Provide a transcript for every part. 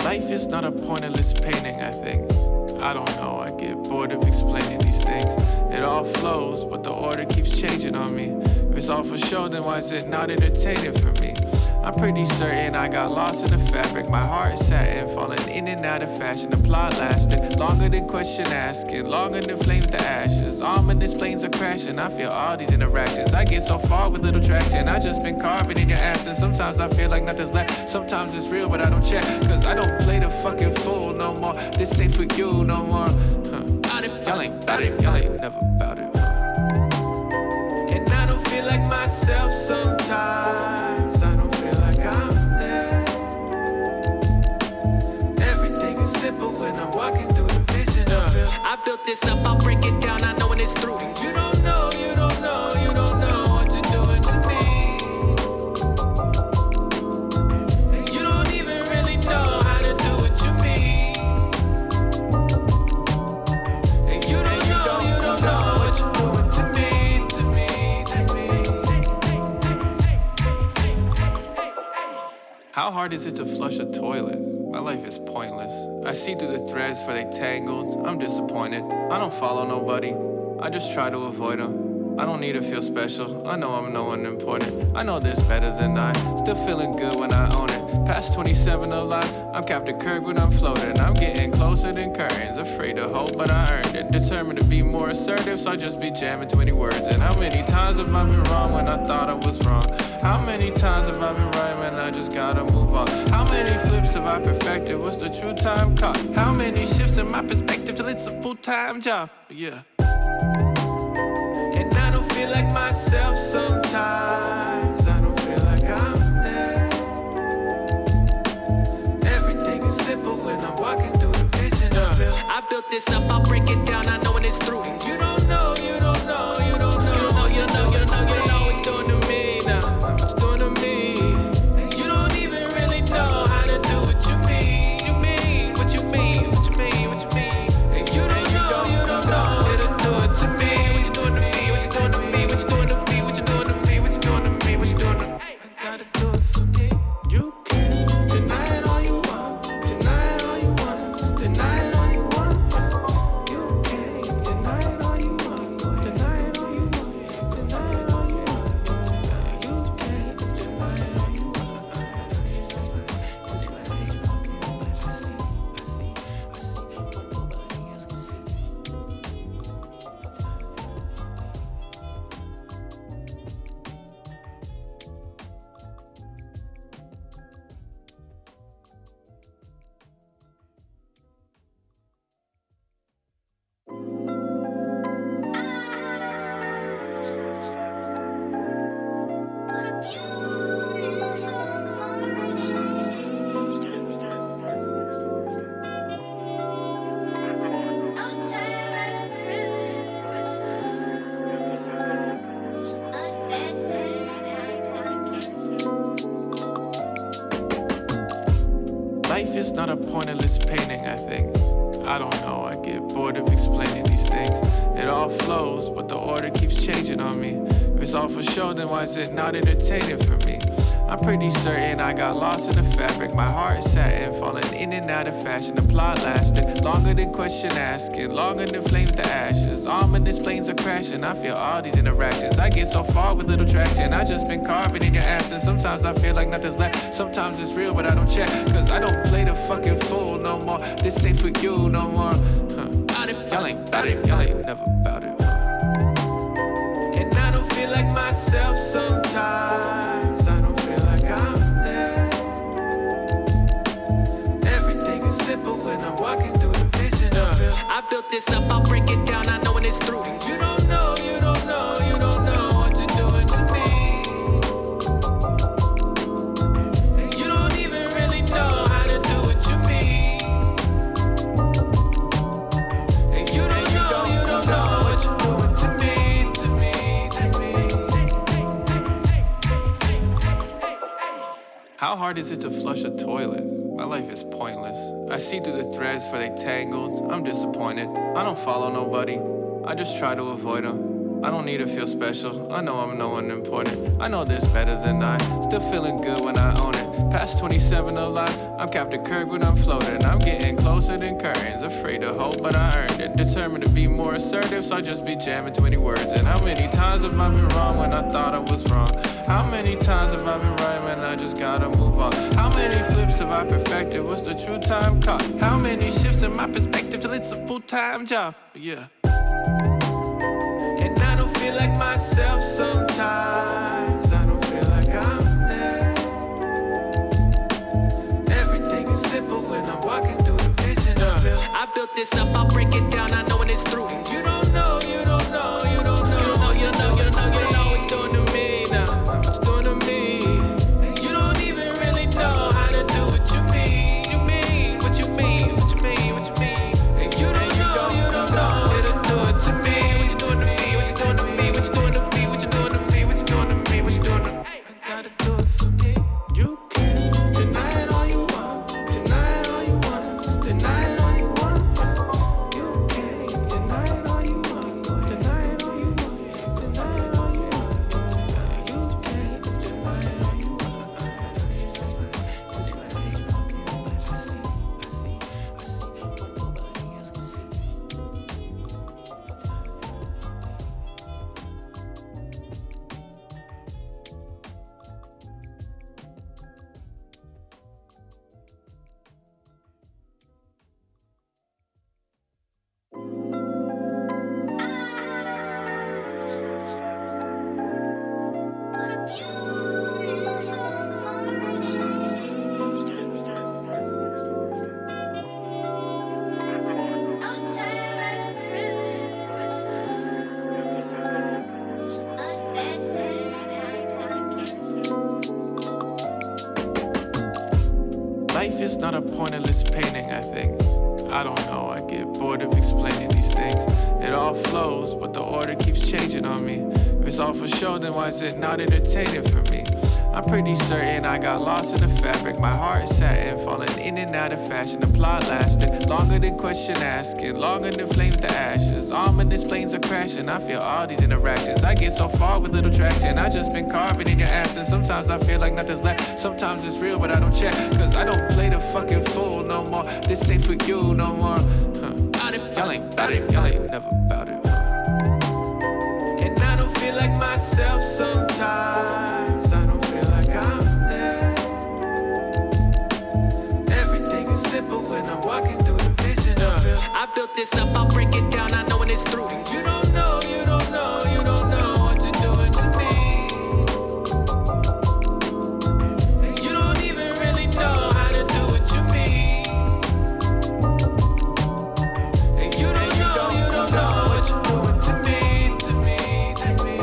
Life is not a pointless painting, I think. I don't know, I get bored of explaining these things. It all flows, but the order keeps changing on me. If it's all for show, then why is it not entertaining for me? I'm pretty certain I got lost in the fabric. My heart satin, falling in and out of fashion. The plot lasted longer than question asking, longer than flames to ashes. Ominous planes are crashing, I feel all these interactions. I get so far with little traction, I just been carving in your ass. And sometimes I feel like nothing's left. Sometimes it's real, but I don't check, cause I don't play the fucking fool no more. This ain't for you no more. Y'all ain't bout it, y'all ain't never bout it. And I don't feel like myself sometimes. I don't feel like I'm there. Everything is simple when I'm walking through the vision of it. I built this up, I'll break it down, I know when it's through. And you don't know, you don't know, you don't know what you're doing to me. And you don't even really know how to do what you mean. And you don't know, you don't know what you're doing to me, to me, to me. How hard is it to flush a toilet? My life is pointless. I see through the threads for they tangled. I'm disappointed. I don't follow nobody. I just try to avoid them. I don't need to feel special. I know I'm no one important. I know this better than I. Still feeling good when I own it. Past 27 alive. I'm Captain Kirk when I'm floating. I'm getting closer than curtains. Afraid to hope, but I earned it. Determined to be more assertive, so I just be jamming too many words. And how many times have I been wrong when I thought I was wrong? How many times have I been right when I just gotta move on? How many flips have I perfected? What's the true time cost? How many shifts in my perspective till it's a full-time job? Yeah. And I don't feel like myself sometimes. I don't feel like I'm there. Everything is simple when I'm walking through the vision of it. I built this up, I'll break it down, I know when it's through. And you don't know, you don't know, you don't know. You know what it's doing to me now. It's doing to me. And you don't even really know how to do what you mean. You mean, what you mean, what you mean, what you mean. And you don't know, you don't know how to do it to me. What you doing to me, what you doing to me, what you doing to me, what you doing to me, what you doing to me, what you doing to me. I gotta do it for me. You can deny it all you want, deny it all you want, deny it all you want. You can deny it all you want, deny it all you want, deny it all you want. You can deny it all you want. Life is not a pointless painting, I think. I don't know, I get bored of explaining these things. It all flows, but the order keeps changing on me. If it's all for show, then why is it not entertaining for me? I'm pretty certain I got lost in the fabric. My heart satin, falling in and out of fashion. The plot lasted longer than question asking, longer than flames to ashes. Ominous planes are crashing, I feel all these interactions. I get so far with little traction, I just been carving in your ass. And sometimes I feel like nothing's left. Sometimes it's real, but I don't check, cause I don't play the fucking fool no more. This ain't for you no more. Y'all ain't bout it, y'all ain't never bout it. And I don't feel like myself sometimes. I don't feel like I'm there. Everything is simple when I'm walking through the vision of it. I built this up, I'll break it down, I know when it's through. And you don't know, you don't know, you don't know what you're doing to me. And you don't even really know how to do what you mean. And you don't know, you don't know what you're doing to me, to me, to me. How hard is it to flush a toilet? My life is pointless. I see through the threads for they tangled. I'm disappointed. I don't follow nobody. I just try to avoid them. I don't need to feel special, I know I'm no one important. I know this better than I, still feeling good when I own it. Past 27 alive, I'm Captain Kirk when I'm floating. I'm getting closer than curtains, afraid to hope, but I earned it. Determined to be more assertive, so I just be jamming too many words. And how many times have I been wrong when I thought I was wrong? How many times have I been right when I just gotta move on? How many flips have I perfected? What's the true time cost? How many shifts in my perspective till it's a full-time job? Yeah. And I don't feel like myself sometimes. I don't feel like I'm there. Everything is simple when I'm walking through the vision I built. I built this up, I'll break it down, I know when it's through. And you don't know, you don't know, you don't know. You know what it's doing to me now. What it's doing to me. And you don't even really know how to do what you mean. You mean what you mean, what you mean, what you mean. And you don't know, you don't know how to do it to me. What you doing to me, what you doing to me, what you doing to me, what you doing to me, what you doing to me, what you doing to me. I gotta do it for me. You can deny it all you want, deny it all you want, deny it all you want. You can deny it all you want, deny it all you want, deny it all you want. You can deny it all you want. Life is not a pointless painting, I think. I don't know, I get bored of explaining these things. It all flows, but the order keeps changing on me. If it's all for show, then why is it not entertaining for me? I'm pretty certain I got lost in the fabric. My heart satin, falling in and out of fashion. The plot lasted longer than question asking, longer than flames to ashes. Ominous planes are crashing, I feel all these interactions. I get so far with little traction, I just been carving in your ass. And sometimes I feel like nothing's left. Sometimes it's real, but I don't check, cause I don't play the fucking fool no more. This ain't for you no more. Y'all ain't about it, y'all ain't never about it. And I don't feel like myself sometimes. I don't feel like I'm there. Everything is simple when I'm walking through the vision I built. I built this up, I'll break it down, I know when it's through. And you don't know, you don't know, you don't know what you're doing to me. And you don't even really know how to do what you mean. And you don't know, you don't know what you're doing to me, to me, to me.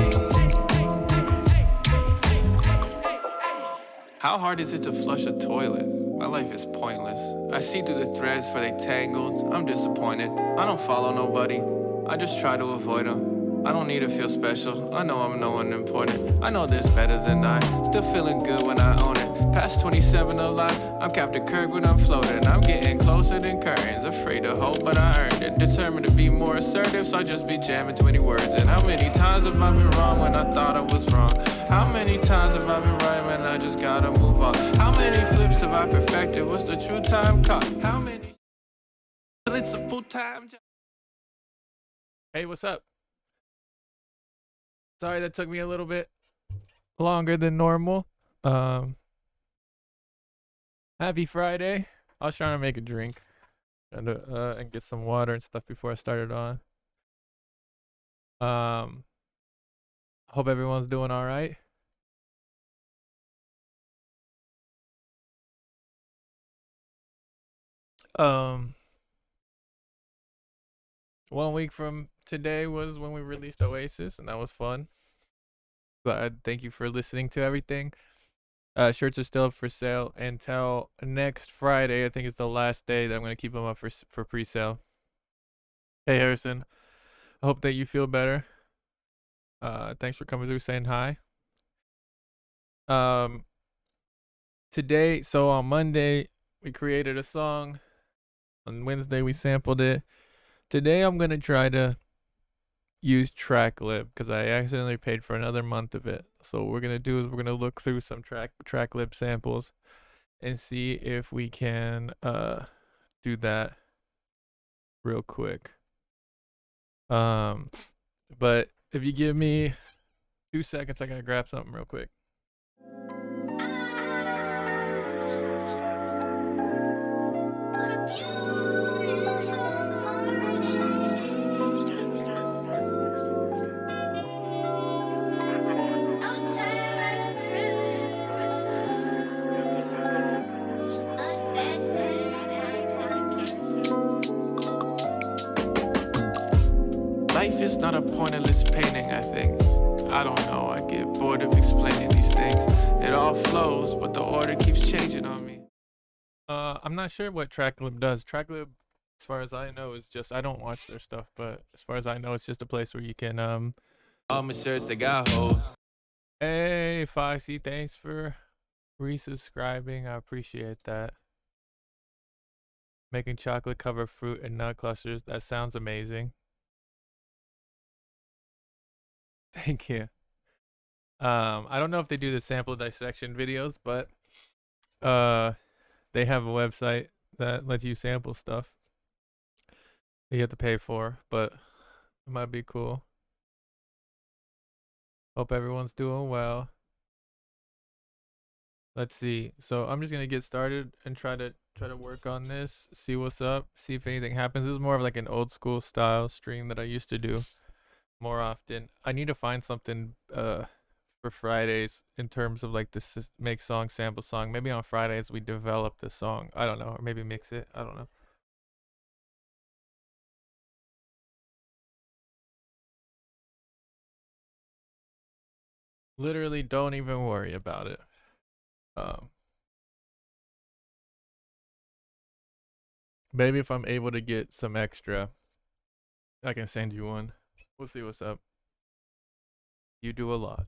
How hard is it to flush a toilet? My life is pointless. I see through the threads for they tangled. I'm disappointed. I don't follow nobody. I just try to avoid them. I don't need to feel special. I know I'm no one important. I know this better than I. Still feeling good when I own it. Past 27 alive, I'm Captain Kirk when I'm floating. I'm getting closer than curtains. Afraid to hope, but I earned it. Determined to be more assertive, so I just be jamming too many words. And how many times have I been wrong when I thought I was wrong? How many times have I been right when I just gotta move on? How many flips have I perfected? What's the true time cost? How many? It's a full-time job. Hey, what's up? Sorry that took me a little bit longer than normal. Happy Friday. I was trying to make a drink and get some water and stuff before I started on. Hope everyone's doing all right. Um, 1 week from today was when we released Oasis, and that was fun. But thank you for listening to everything. Shirts are still up for sale until next Friday. I think is the last day that I'm gonna keep them up for pre-sale. Hey Harrison, I hope that you feel better. Thanks for coming through, saying hi. Today, so on Monday we created a song. On Wednesday we sampled it. Today I'm gonna try to use Tracklib because I accidentally paid for another month of it. So what we're gonna do is we're gonna look through some Tracklib samples and see if we can do that real quick. But if you give me 2 seconds, I gotta grab something real quick. Life is not a pointless painting, I think. I don't know, I get bored of explaining these things. It all flows, but the order keeps changing on me. I'm not sure what Tracklib does. Tracklib, as far as I know, is just, I don't watch their stuff, but as far as I know, it's just a place where you can all my shirts they got hoes. Hey Foxy, thanks for resubscribing. I appreciate that. Making chocolate covered fruit and nut clusters. That sounds amazing. Thank you. I don't know if they do the sample dissection videos, but they have a website that lets you sample stuff you have to pay for, but it might be cool. Hope everyone's doing well. Let's see. So I'm just gonna get started and try to work on this, see what's up, see if anything happens. This is more of like an old school style stream that I used to do more often. I need to find something for Fridays in terms of like this make song, sample song. Maybe on Fridays we develop the song. I don't know, or maybe mix it. I don't know. Literally, don't even worry about it. Maybe if I'm able to get some extra, I can send you one. We'll see what's up. You do a lot.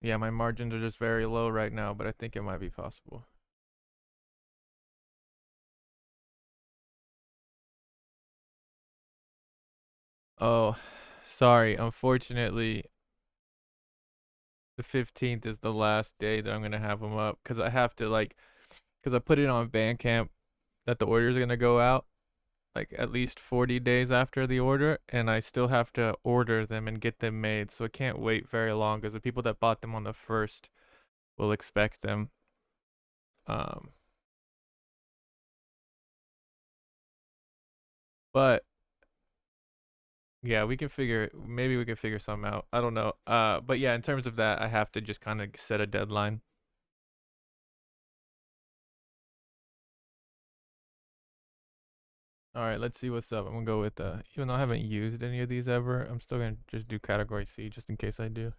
Yeah, my margins are just very low right now, but I think it might be possible. Oh, sorry. Unfortunately, the 15th is the last day that I'm going to have them up because I have to because I put it on Bandcamp that the orders are going to go out like at least 40 days after the order, and I still have to order them and get them made, so I can't wait very long because the people that bought them on the 1st will expect them. But yeah, maybe we can figure something out. I don't know. But yeah, in terms of that, I have to just kind of set a deadline. All right, let's see what's up. I'm gonna go with even though I haven't used any of these ever, I'm still gonna just do category C just in case I do.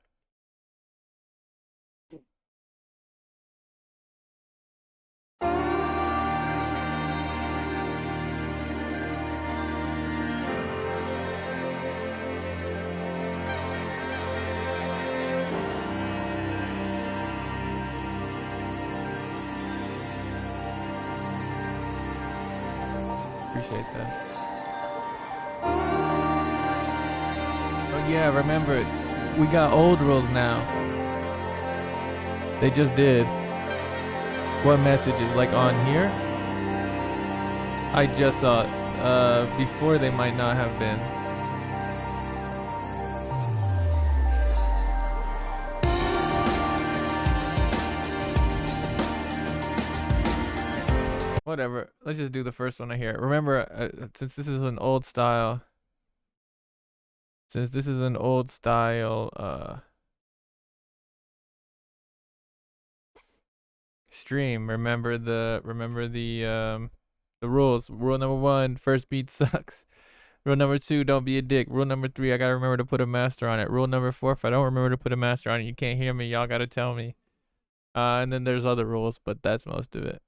Appreciate that. Oh yeah, remember, we got old rules now. They just did. What messages? Like on here? I just saw it. Before they might not have been. Whatever. Let's just do the first one I hear. Remember, since this is an old style. Stream. Remember the rules. Rule number 1: first beat sucks. Rule number 2: don't be a dick. Rule number 3: I gotta remember to put a master on it. Rule number 4: if I don't remember to put a master on it, you can't hear me. Y'all gotta tell me. And then there's other rules, but that's most of it.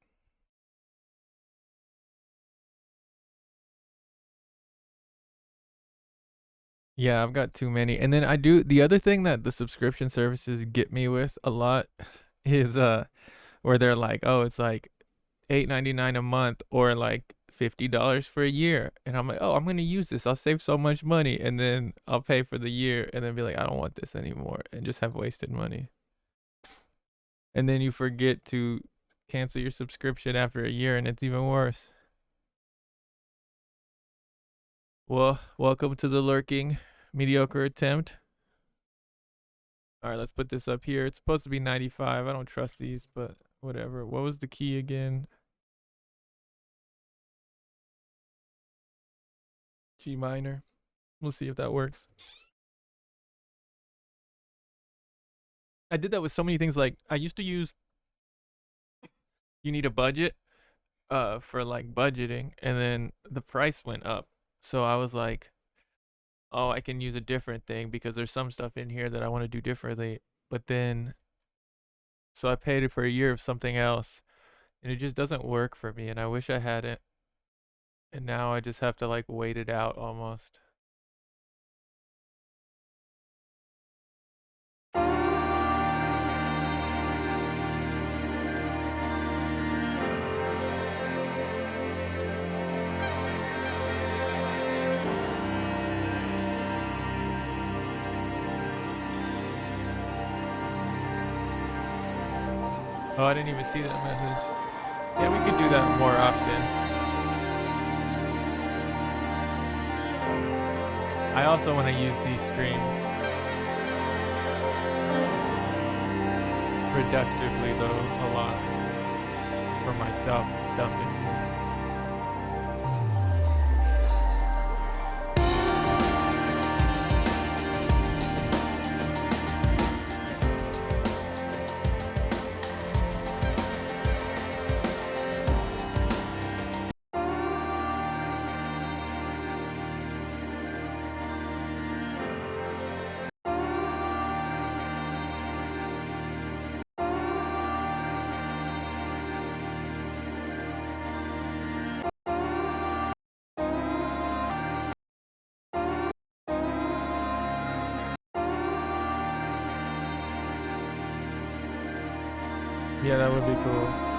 Yeah, I've got too many. And then the other thing that the subscription services get me with a lot is where they're like, oh, it's like $8.99 a month or like $50 for a year. And I'm like, oh, I'm going to use this. I'll save so much money. And then I'll pay for the year and then be like, I don't want this anymore. And just have wasted money. And then you forget to cancel your subscription after a year and it's even worse. Well, welcome to the lurking mediocre attempt. All right, let's put this up here. It's supposed to be 95. I don't trust these, but whatever. What was the key again? G minor. We'll see if that works. I did that with so many things. Like I used to use you need a budget for like budgeting, and then the price went up. So I was like, oh, I can use a different thing because there's some stuff in here that I want to do differently. But then so I paid it for a year of something else and it just doesn't work for me, and I wish I had it. And now I just have to like wait it out almost. Oh, I didn't even see that message. Yeah, we could do that more often. I also want to use these streams productively though, a lot. For myself, selfishly. Yeah, that would be cool.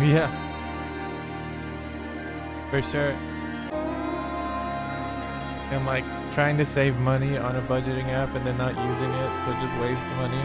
Yeah. For sure. And like trying to save money on a budgeting app and then not using it, so just waste money.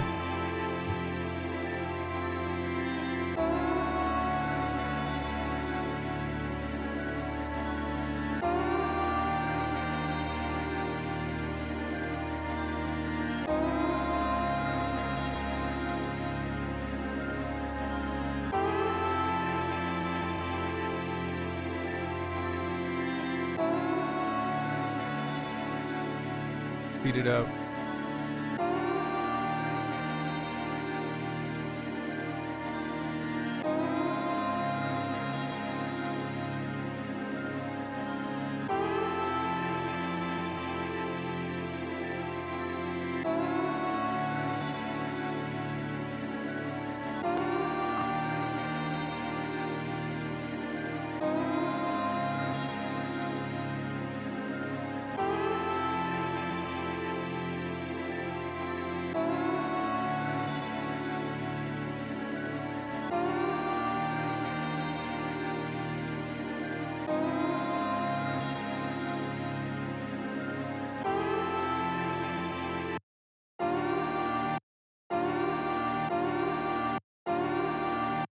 Speed it up.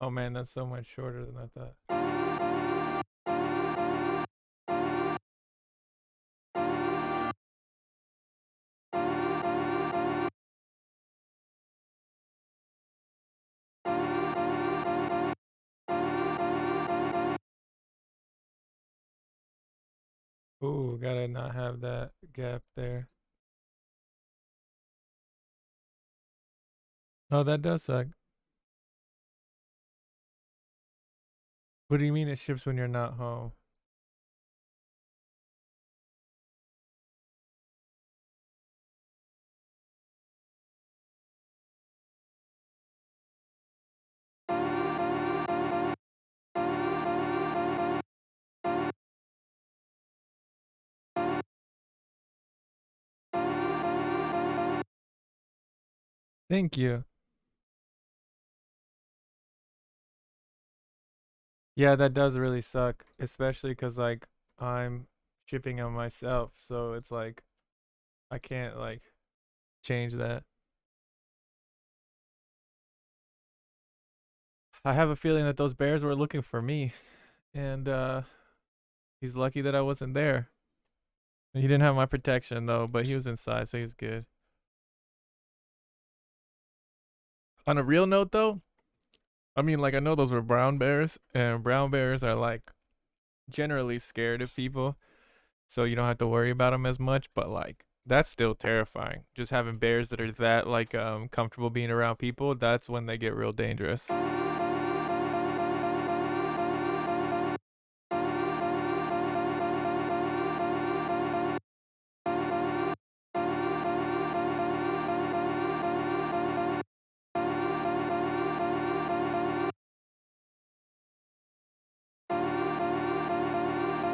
Oh man, that's so much shorter than I thought. Ooh, gotta not have that gap there. Oh, that does suck. What do you mean it ships when you're not home? Thank you. Yeah, that does really suck, especially because like I'm shipping them myself, so it's like I can't like change that. I have a feeling that those bears were looking for me, and he's lucky that I wasn't there. He didn't have my protection though, but he was inside, so he was good. On a real note though, I mean like I know those were brown bears, and brown bears are like generally scared of people, so you don't have to worry about them as much, but like that's still terrifying. Just having bears that are that like comfortable being around people, that's when they get real dangerous.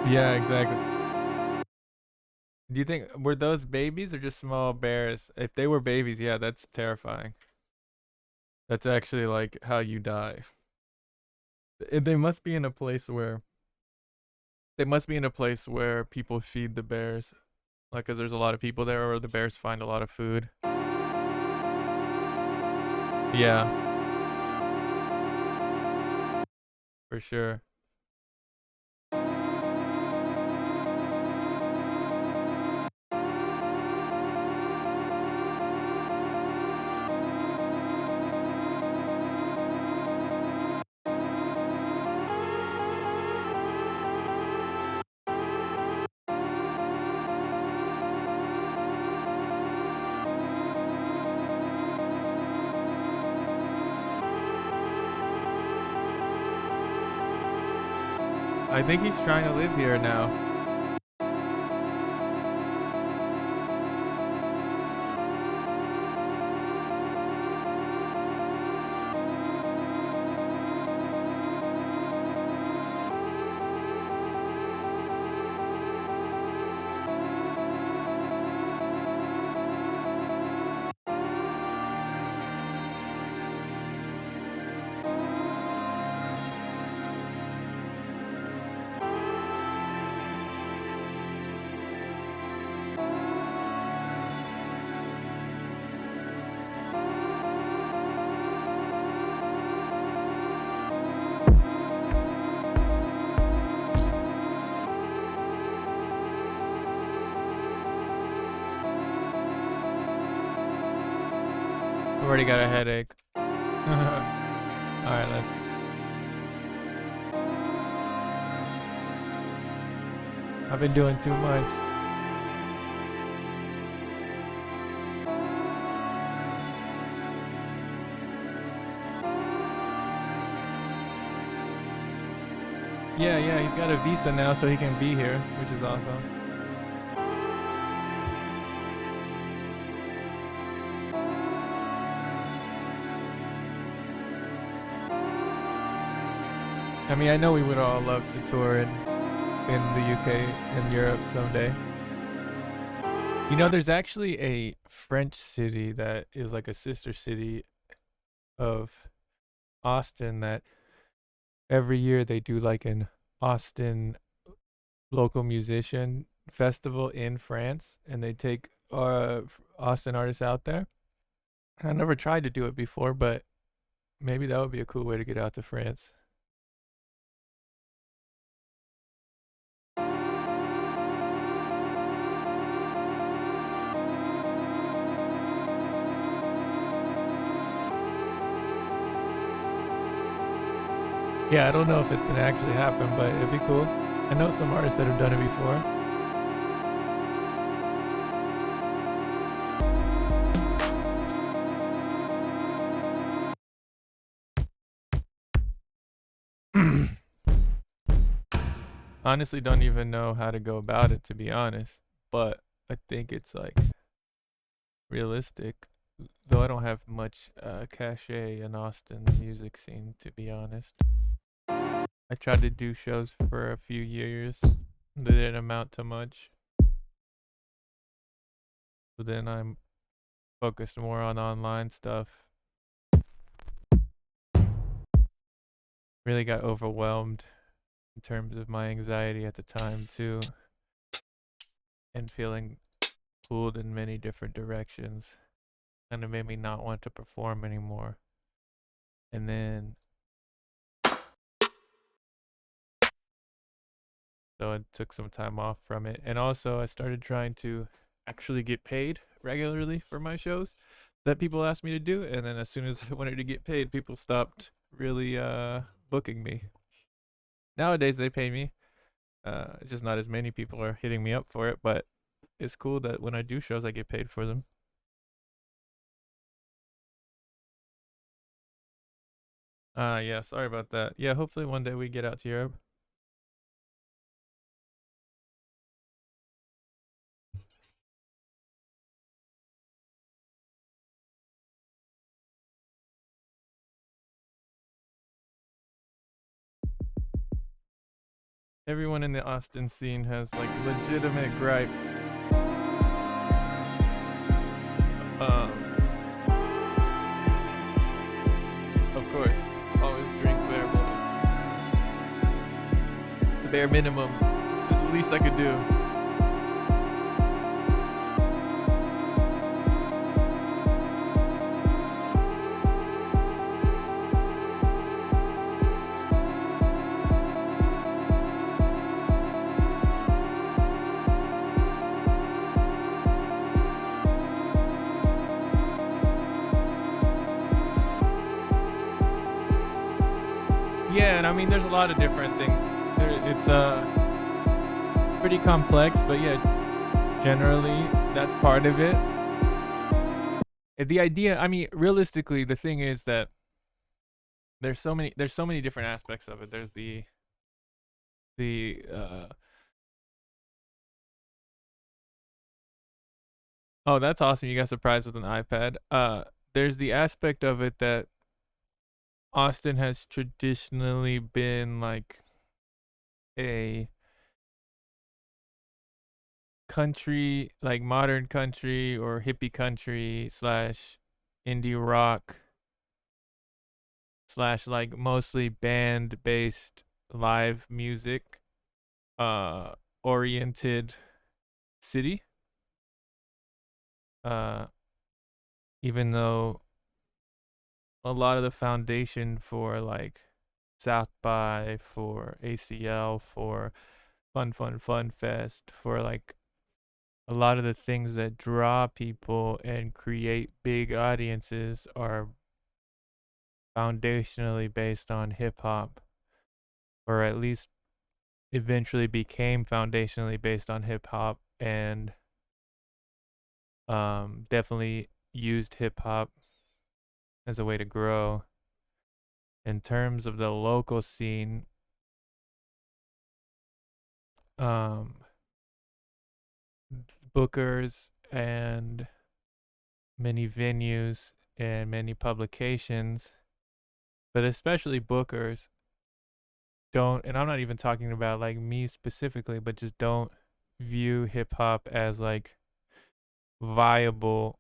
Yeah, exactly. Do you think were those babies or just small bears? If they were babies, yeah, that's terrifying. That's actually like how you die. They must be in a place where they must be in a place where people feed the bears, like, cause there's a lot of people there, or the bears find a lot of food. Yeah, for sure. I think he's trying to live here now. I've already got a headache. All right, let's. I've been doing too much. Yeah, he's got a visa now, so he can be here, which is awesome. I mean, I know we would all love to tour in the UK and Europe someday. You know, there's actually a French city that is like a sister city of Austin that every year they do like an Austin local musician festival in France, and they take Austin artists out there. I never tried to do it before, but maybe that would be a cool way to get out to France. Yeah, I don't know if it's gonna actually happen, but it'd be cool. I know some artists that have done it before. Honestly, don't even know how to go about it, to be honest. But I think it's like realistic. Though I don't have much cachet in Austin music scene, to be honest. I tried to do shows for a few years. They didn't amount to much. But then I'm focused more on online stuff. Really got overwhelmed in terms of my anxiety at the time too, and feeling pulled in many different directions. And it made me not want to perform anymore. And then so I took some time off from it. And also I started trying to actually get paid regularly for my shows that people asked me to do. And then as soon as I wanted to get paid, people stopped really booking me. Nowadays they pay me. It's just not as many people are hitting me up for it, but it's cool that when I do shows I get paid for them. Yeah, sorry about that. Yeah, hopefully one day we get out to Europe. Everyone in the Austin scene has like legitimate gripes. Um, of course, always drink bare minimum. It's the bare minimum. It's the least I could do. Yeah, and I mean, there's a lot of different things. It's pretty complex, but yeah, generally that's part of it. The idea, I mean, realistically, the thing is that there's so many different aspects of it. There's the oh, that's awesome. You got surprised with an iPad. There's the aspect of it that Austin has traditionally been like a country, like modern country or hippie country slash indie rock slash like mostly band based live music oriented city. Uh Even though a lot of the foundation for like South by, for ACL, for Fun Fest, for like a lot of the things that draw people and create big audiences are foundationally based on hip hop, or at least eventually became foundationally based on hip hop, and definitely used hip hop as a way to grow. In terms of the local scene, um, bookers and many venues and many publications, but especially bookers, don't, and I'm not even talking about like me specifically, but just don't view hip hop as like viable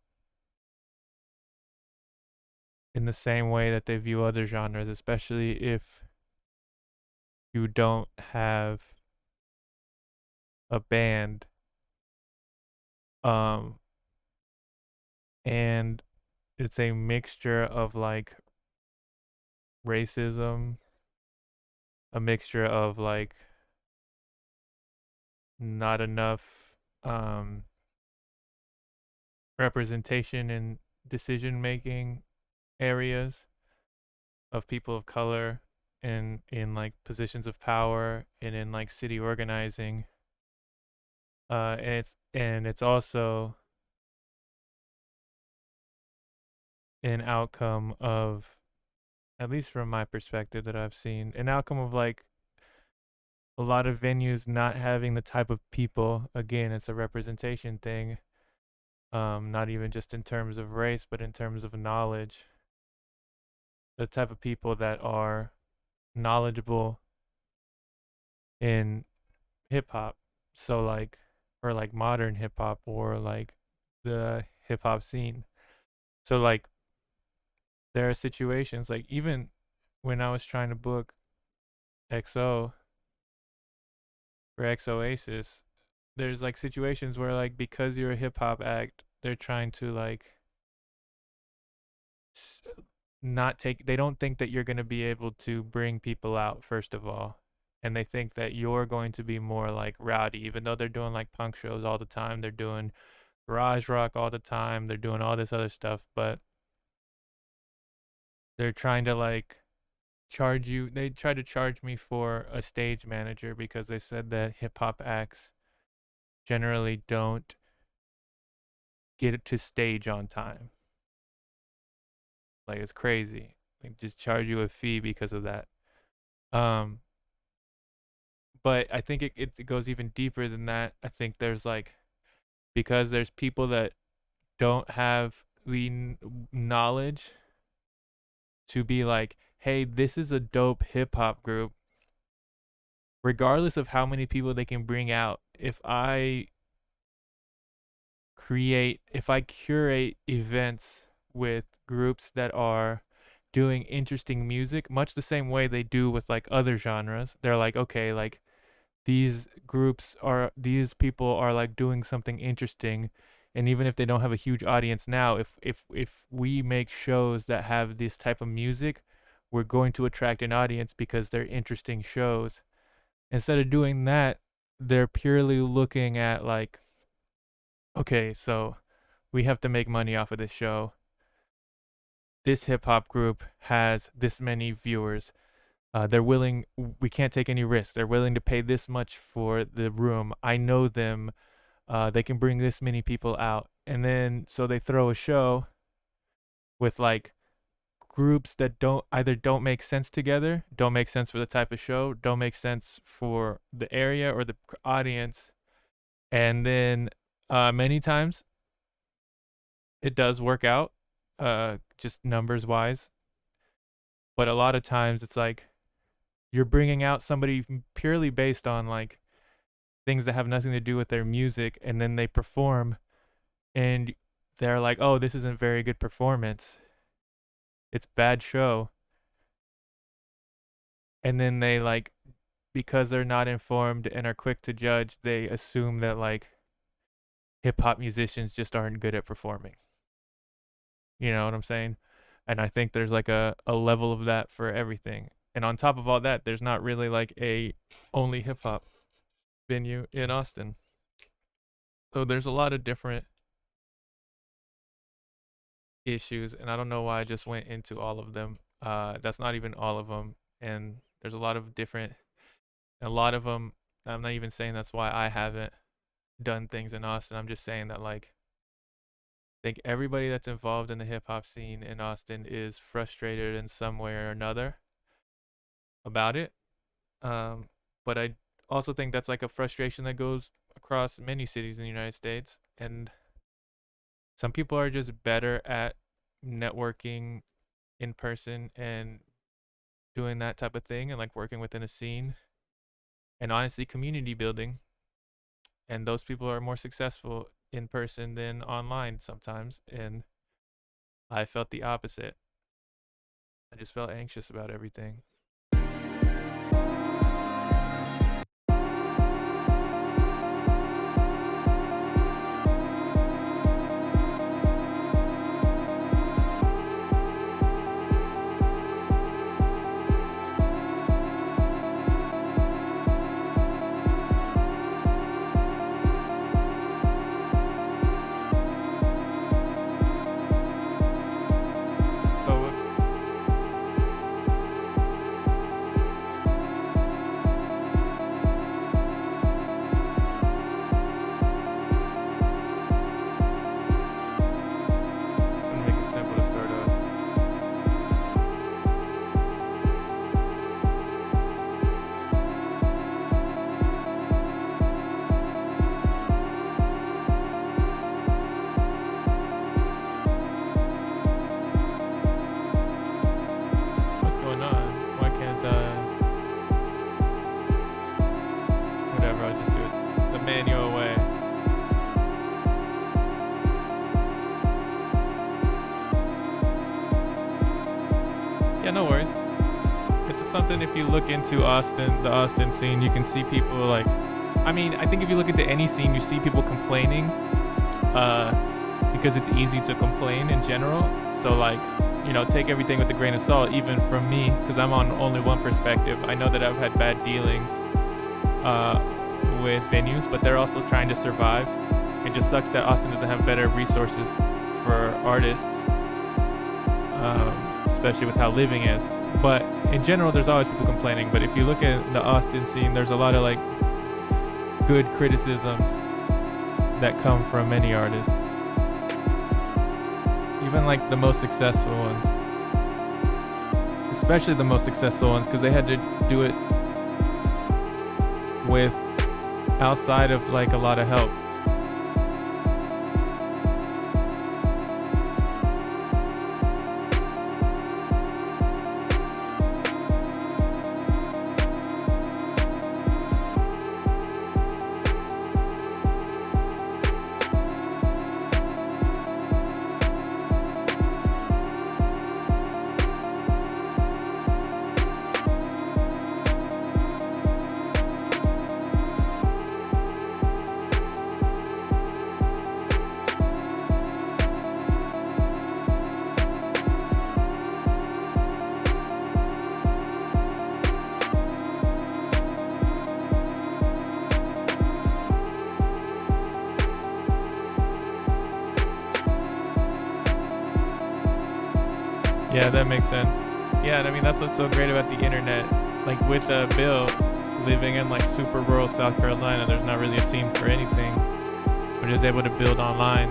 in the same way that they view other genres, especially if you don't have a band. Um, and it's a mixture of like racism, a mixture of like not enough representation in decision making areas of people of color and in like positions of power and in like city organizing. And it's also an outcome of, at least from my perspective that I've seen, an outcome of like a lot of venues not having the type of people. Again, it's a representation thing. Not even just in terms of race, but in terms of knowledge. The type of people that are knowledgeable in hip hop. So like, or like modern hip hop, or like the hip hop scene. So like, there are situations like, even when I was trying to book XO for X Oasis, there's like situations where like, because you're a hip hop act, they're trying to like not take, they don't think that you're going to be able to bring people out, first of all. And they think that you're going to be more like rowdy, even though they're doing like punk shows all the time. They're doing garage rock all the time. They're doing all this other stuff, but they're trying to like charge you. They tried to charge me for a stage manager because they said that hip hop acts generally don't get to stage on time. Like, it's crazy. Like, just charge you a fee because of that. Um, but I think it goes even deeper than that. I think there's like, because there's people that don't have the knowledge to be like, hey, this is a dope hip hop group. Regardless of how many people they can bring out, if I curate events with groups that are doing interesting music, much the same way they do with like other genres, they're like, okay, like these people are like doing something interesting, and even if they don't have a huge audience now, if we make shows that have this type of music, we're going to attract an audience because they're interesting shows. Instead of doing that, they're purely looking at like, okay, so we have to make money off of this show. This hip hop group has this many viewers. We can't take any risks. They're willing to pay this much for the room. I know them. They can bring this many people out. And then, so they throw a show with like groups that don't make sense together, don't make sense for the type of show, don't make sense for the area or the audience. And then many times it does work out, just numbers wise. But a lot of times it's like, you're bringing out somebody purely based on like things that have nothing to do with their music, and then they perform and they're like, oh, this isn't very good performance, it's bad show. And then they like, because they're not informed and are quick to judge, they assume that like hip hop musicians just aren't good at performing. You know what I'm saying? And I think there's like a level of that for everything. And on top of all that, there's not really like a only hip hop venue in Austin. So there's a lot of different issues, and I don't know why I just went into all of them. That's not even all of them. And there's a lot of them, I'm not even saying that's why I haven't done things in Austin. I'm just saying that like, I think everybody that's involved in the hip hop scene in Austin is frustrated in some way or another about it. But I also think that's like a frustration that goes across many cities in the United States. And some people are just better at networking in person and doing that type of thing, and like working within a scene, and honestly community building. And those people are more successful in person than online sometimes. And I felt the opposite. I just felt anxious about everything. Oh, whoops. Yeah, no worries. It's something if you look into Austin, the Austin scene, you can see people like, I mean, I think if you look into any scene, you see people complaining, because it's easy to complain in general. So like, you know, take everything with a grain of salt, even from me, because I'm on only one perspective. I know that I've had bad dealings with venues, but they're also trying to survive. It just sucks that Austin doesn't have better resources for artists, especially with how living is. But in general, there's always people complaining. But if you look at the Austin scene, there's a lot of like good criticisms that come from many artists, even like the most successful ones, especially the most successful ones, because they had to do it with outside of like a lot of help. Yeah, that makes sense. Yeah, and I mean, that's what's so great about the internet. Like with Bill living in like super rural South Carolina, there's not really a scene for anything, but he was able to build online.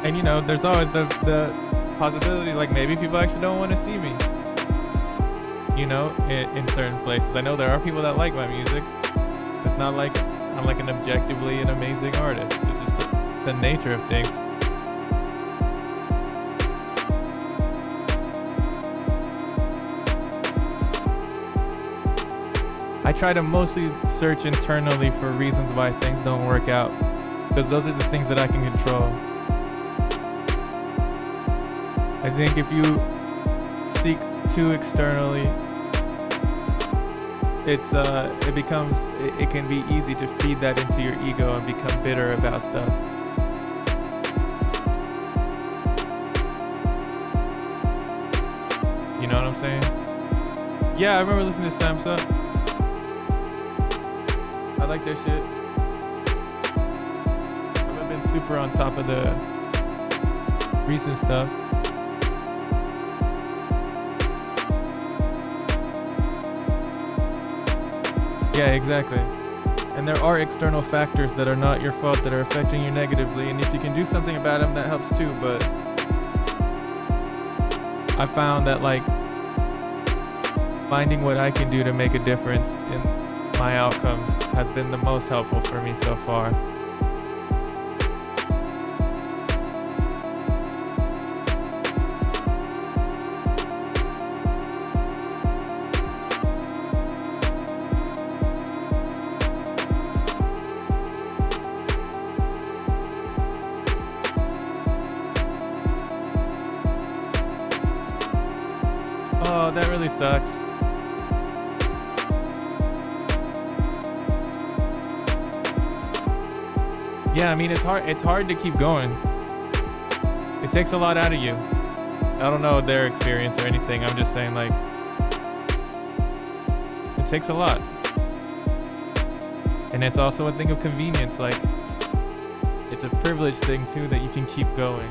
And you know, there's always the possibility, like maybe people actually don't want to see me, you know, in certain places. I know there are people that like my music. It's not like I'm like an objectively an amazing artist. It's just the nature of things. I try to mostly search internally for reasons why things don't work out, because those are the things that I can control. I think if you seek too externally, it can be easy to feed that into your ego and become bitter about stuff. You know what I'm saying? Yeah, I remember listening to Samsa. I like their shit. I haven't been super on top of the recent stuff. Yeah, exactly. And there are external factors that are not your fault that are affecting you negatively, and if you can do something about them, that helps too. But I found that like finding what I can do to make a difference in my outcomes has been the most helpful for me so far. Oh, that really sucks. Yeah, I mean, it's hard to keep going. It takes a lot out of you. I don't know their experience or anything. I'm just saying, like, it takes a lot. And it's also a thing of convenience. Like, it's a privilege thing too that you can keep going.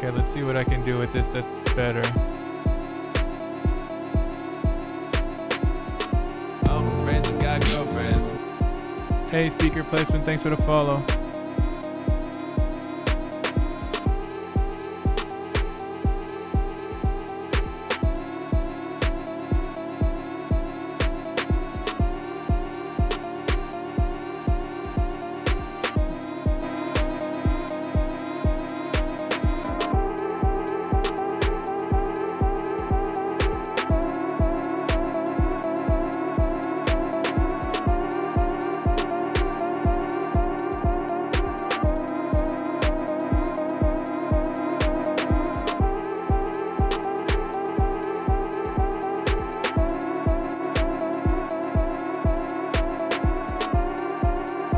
Okay, let's see what I can do with this that's better. All my friends have got girlfriends. Hey, speaker placement, thanks for the follow.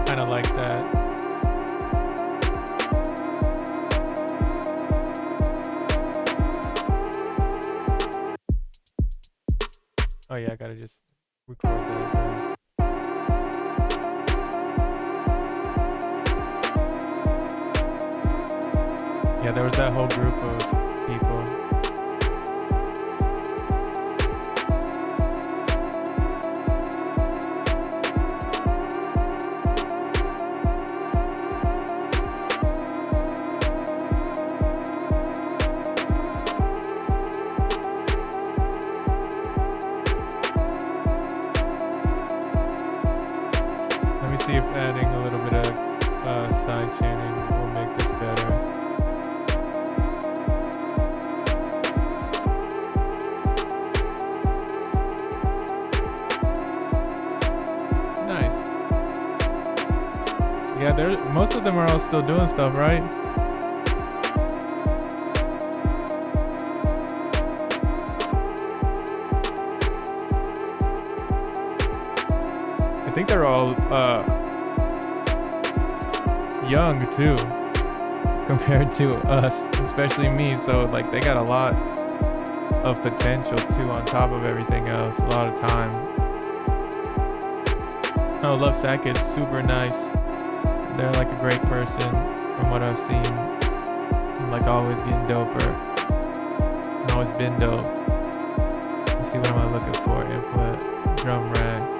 Kind of like that. Oh yeah, I gotta just record that. Yeah, there was that whole group of people. Let me see if adding a little bit of sidechaining will make this better. Nice. Yeah, most of them are all still doing stuff, right? I think they're all young too, compared to us, especially me. So like they got a lot of potential too on top of everything else, a lot of time. Oh, Love Sack is super nice. They're like a great person from what I've seen. I'm like always getting doper. I've always been dope. Let's see, what am I looking for? Input, drum rag.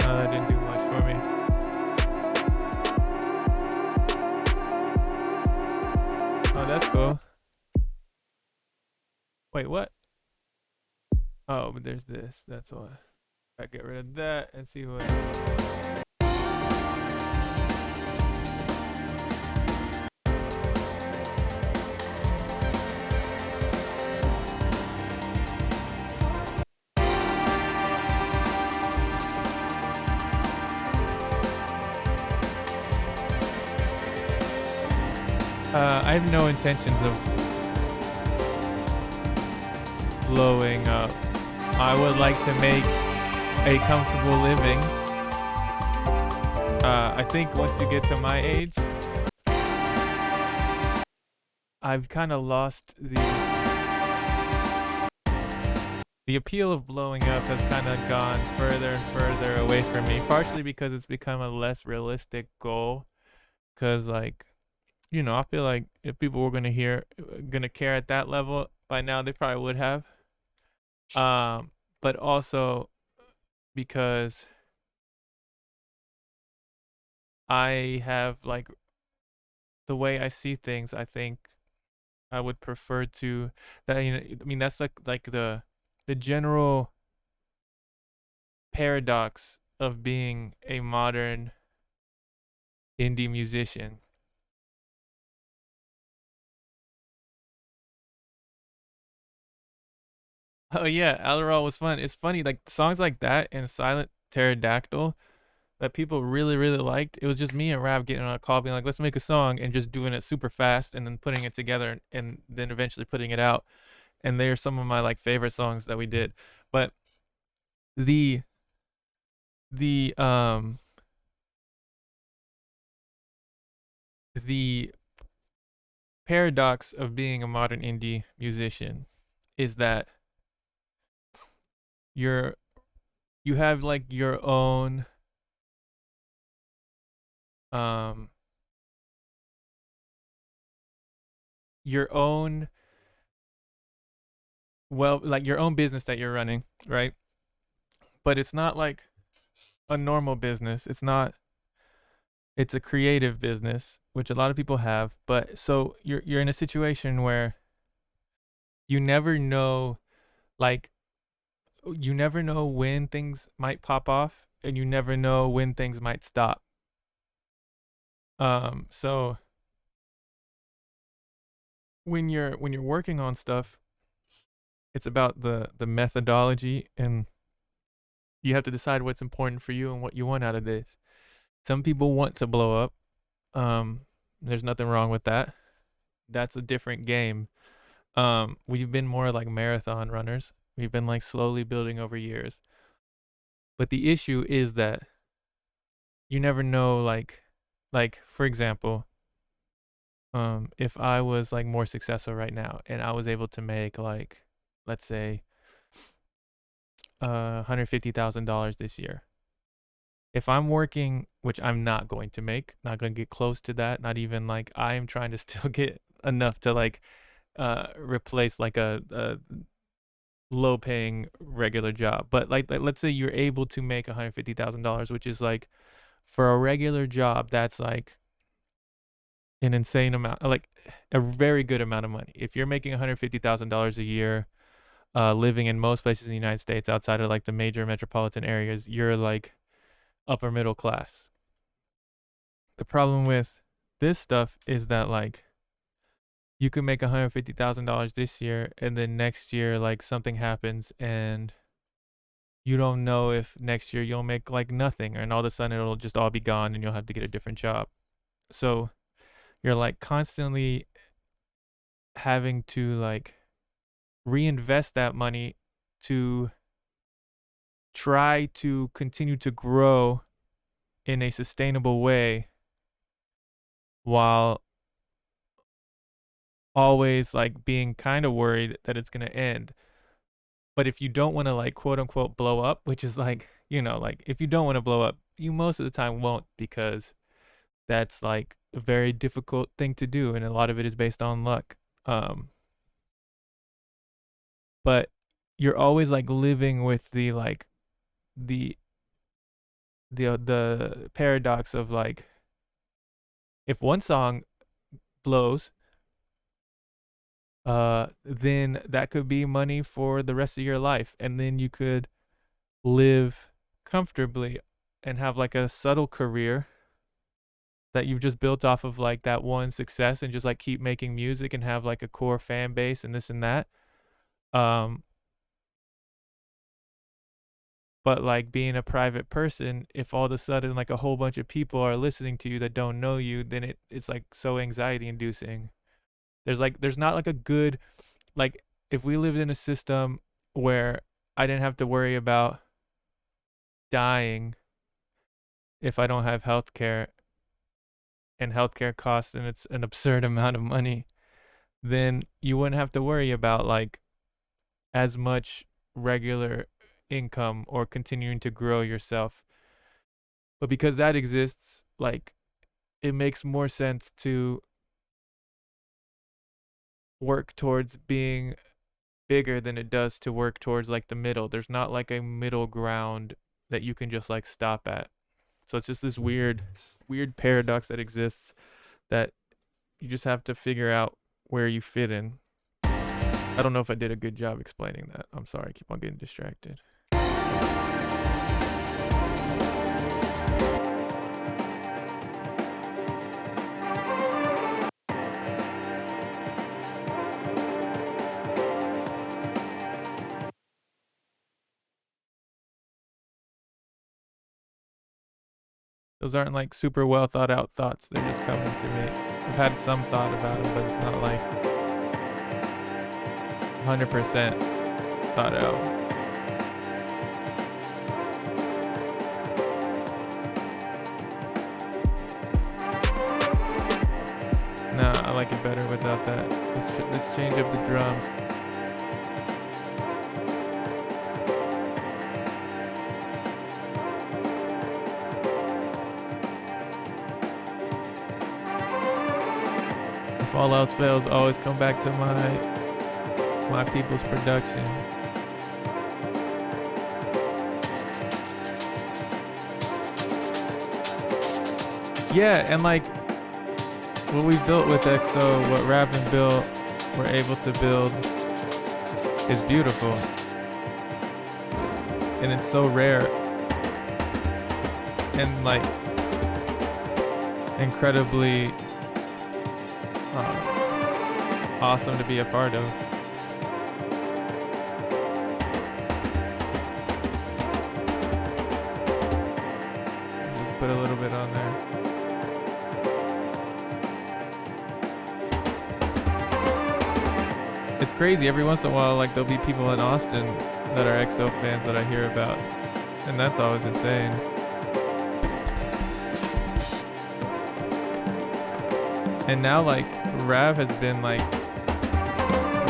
That didn't do much for me. Oh, that's cool. Wait, what? Oh, but there's this. That's why. I get rid of that and see what. I have no intentions of blowing up. I would like to make a comfortable living. I think once you get to my age, I've kind of lost the appeal of blowing up has kind of gone further and further away from me, partially because it's become a less realistic goal. Because like, you know, I feel like if people were gonna care at that level by now, they probably would have. But also because I have like the way I see things, I think I would prefer to that. You know, I mean, that's like the general paradox of being a modern indie musician. Oh yeah, Adderall was fun. It's funny, like songs like that and Silent Pterodactyl that people really, really liked. It was just me and Rav getting on a call being like, let's make a song, and just doing it super fast and then putting it together and then eventually putting it out. And they're some of my like favorite songs that we did. But the the paradox of being a modern indie musician is that you're you have like your own um your own like your own business that you're running, right? But it's not like a normal business. It's a creative business, which a lot of people have, but so you're in a situation where you never know like you never know when things might pop off and you never know when things might stop. So when you're working on stuff, it's about the methodology, and you have to decide what's important for you and what you want out of this. Some people want to blow up. There's nothing wrong with that. That's a different game. We've been more like marathon runners. We've been like slowly building over years. But the issue is that you never know like for example, if I was like more successful right now and I was able to make like, let's say, $150,000 this year. If I'm working, which I'm not going to make, not going to get close to that, not even like I am trying to still get enough to like replace like a low paying regular job. But like let's say you're able to make $150,000, which is like for a regular job, that's like an insane amount, like a very good amount of money. If you're making $150,000 a year, living in most places in the United States outside of like the major metropolitan areas, you're like upper middle class. The problem with this stuff is that like you can make $150,000 this year and then next year like something happens and you don't know if next year you'll make like nothing, and all of a sudden it'll just all be gone and you'll have to get a different job. So you're like constantly having to like reinvest that money to try to continue to grow in a sustainable way while always like being kind of worried that it's going to end. But if you don't want to like quote unquote blow up, which is like, like if you don't want to blow up, you most of the time won't, because that's like a very difficult thing to do and a lot of it is based on luck. But you're always like living with the like the paradox of like, if one song blows, then that could be money for the rest of your life, and then you could live comfortably and have like a subtle career that you've just built off of like that one success, and just like keep making music and have like a core fan base and this and that. But like being a private person, if all of a sudden like a whole bunch of people are listening to you that don't know you, then it's like so anxiety inducing. There's not like a good, like if we lived in a system where I didn't have to worry about dying if I don't have health care, and healthcare costs and it's an absurd amount of money, then you wouldn't have to worry about like as much regular income or continuing to grow yourself. But because that exists, like it makes more sense to work towards being bigger than it does to work towards like the middle. There's not like a middle ground that you can just like stop at. So it's just this weird paradox that exists that you just have to figure out where you fit in. I don't know if I did a good job explaining that. I'm sorry, I keep on getting distracted. Those aren't like super well thought out thoughts. They're just coming to me. I've had some thought about them, but it's not like 100% thought out. Nah, I like it better without that. Let's change up the drums. If all else fails, always come back to my people's production. Yeah, and like what we built with EXO, what Raven built, we're able to build is beautiful. And it's so rare and like incredibly awesome to be a part of. Just put a little bit on there. It's crazy. Every once in a while, like there'll be people in Austin that are EXO fans that I hear about, and that's always insane. And now, like Rav has been like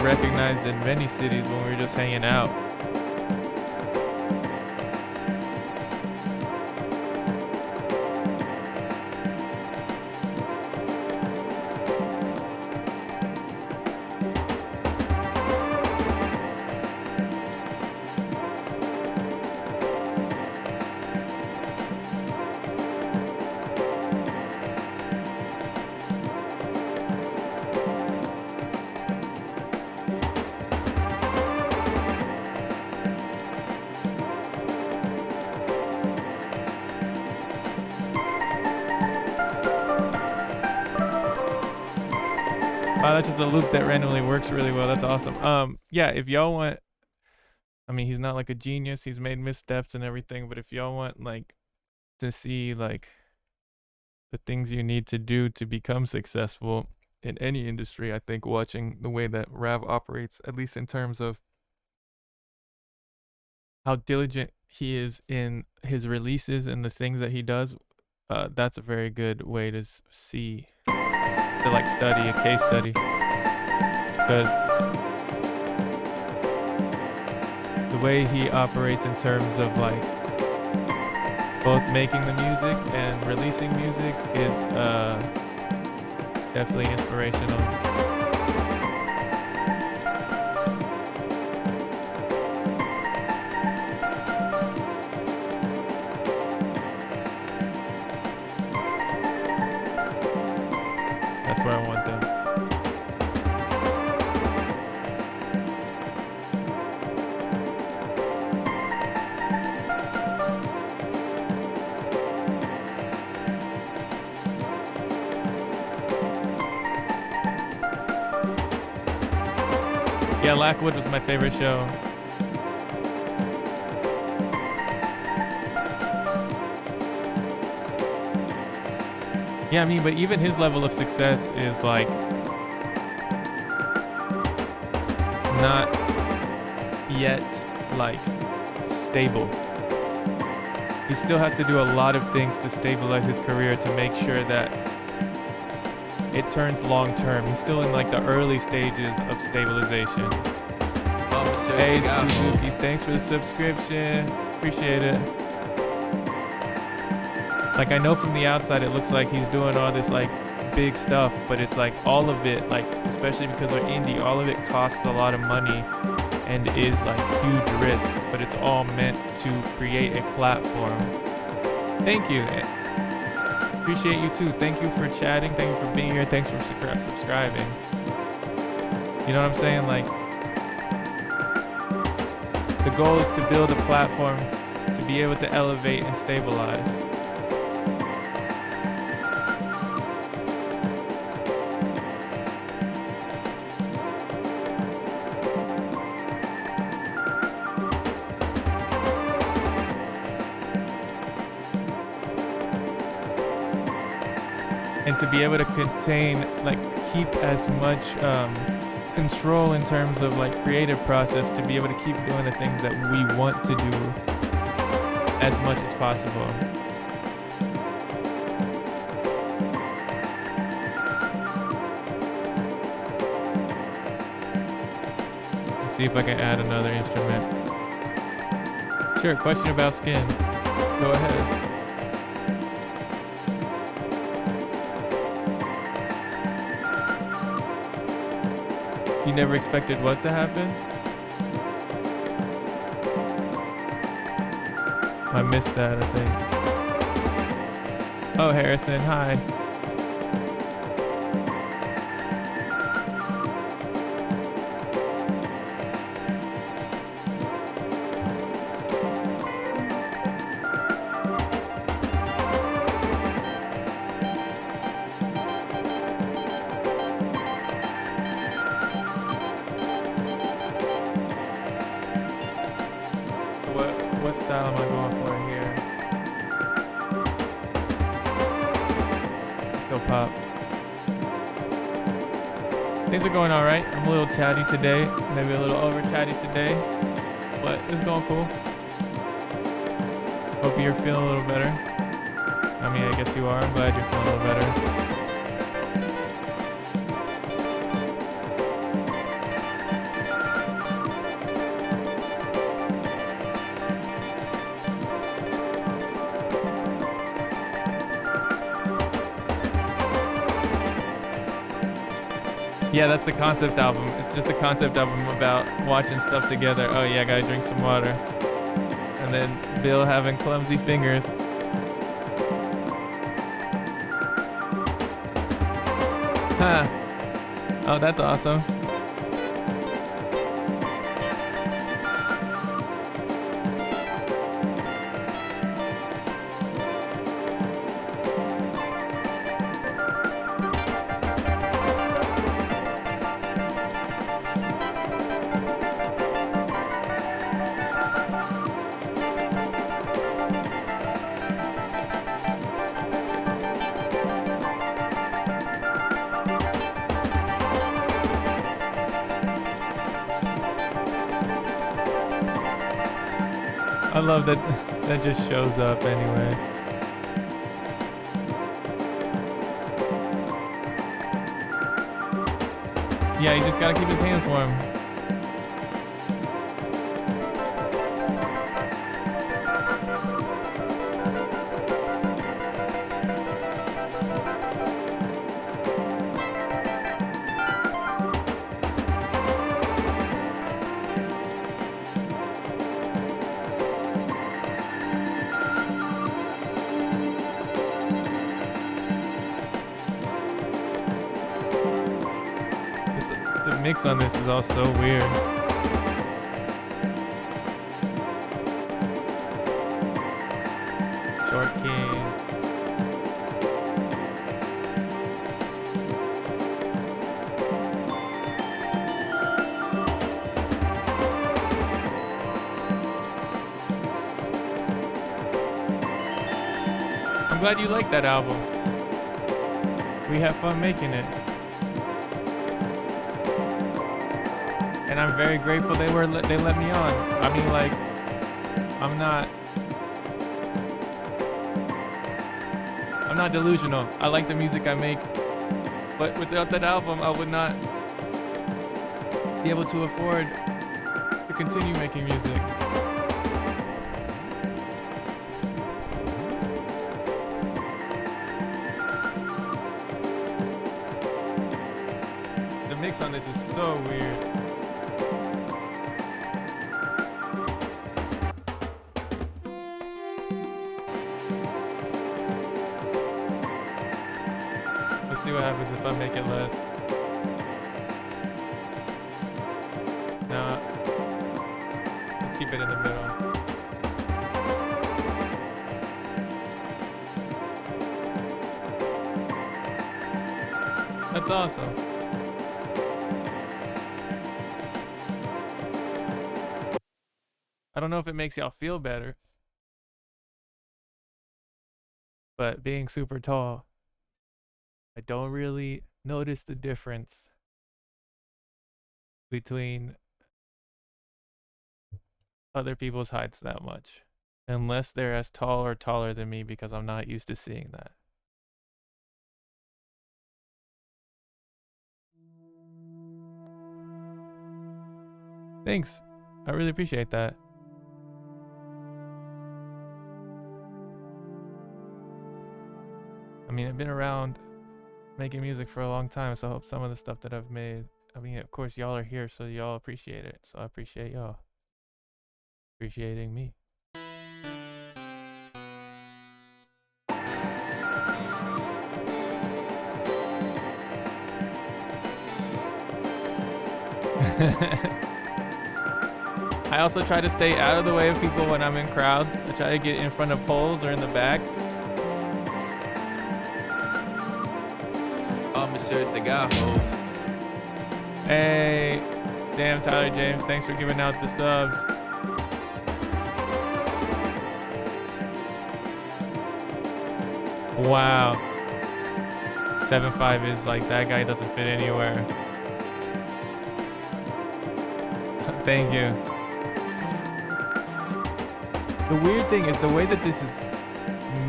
recognized in many cities when we were just hanging out. Wow, that's just a loop that randomly works really well. That's awesome. Yeah, if y'all want, I mean, he's not like a genius. He's made missteps and everything, but if y'all want like to see like the things you need to do to become successful in any industry, I think watching the way that Rav operates, at least in terms of how diligent he is in his releases and the things that he does, that's a very good way to see, to like study, a case study, because the way he operates in terms of like both making the music and releasing music is definitely inspirational. That's where I want them. Yeah, Lackwood was my favorite show. Yeah, I mean, but even his level of success is like not yet like stable. He still has to do a lot of things to stabilize his career to make sure that it turns long term. He's still in like the early stages of stabilization. Hey Suzuki, thanks for the subscription. Appreciate it. Like I know from the outside it looks like he's doing all this like big stuff, but it's like all of it, like especially because we're indie, all of it costs a lot of money and is like huge risks, but it's all meant to create a platform. Thank you. Appreciate you too. Thank you for chatting. Thank you for being here. Thanks for subscribing. You know what I'm saying? Like the goal is to build a platform to be able to elevate and stabilize. And to be able to contain, like keep as much control in terms of like creative process, to be able to keep doing the things that we want to do as much as possible. Let's see if I can add another instrument. Sure, question about skin. Go ahead. You never expected what to happen? I missed that, I think. Oh, Harrison, hi. What style am I going for here? Let's go pop. Things are going all right. I'm a little chatty today, maybe a little over chatty today, but it's going cool. Hope you're feeling a little better. I mean, I guess you are. I'm glad you're feeling a little better. Yeah, that's the concept album. It's just a concept album about watching stuff together. Oh yeah, gotta drink some water. And then Bill having clumsy fingers. Huh. Oh, that's awesome. I love that that just shows up anyway. Yeah, you just gotta keep his hands warm. The mix on this is all so weird. Short keys. I'm glad you like that album. We have fun making it. And I'm very grateful they let me on. I mean, like, I'm not delusional. I like the music I make, but without that album, I would not be able to afford to continue making music. The mix on this is so weird. Let's see what happens if I make it less. Nah. Let's keep it in the middle. That's awesome. I don't know if it makes y'all feel better, but being super tall, I don't really notice the difference between other people's heights that much, unless they're as tall or taller than me, because I'm not used to seeing that. Thanks. I really appreciate that. I mean, I've been around making music for a long time, so I hope some of the stuff that I've made I mean, of course, y'all are here, so y'all appreciate it. So I appreciate y'all appreciating me. I also try to stay out of the way of people when I'm in crowds. I try to get in front of poles or in the back. All my shirts, they got holes. Hey, damn Tyler James, thanks for giving out the subs. Wow. 7'5" is like, that guy doesn't fit anywhere. Thank you. The weird thing is the way that this is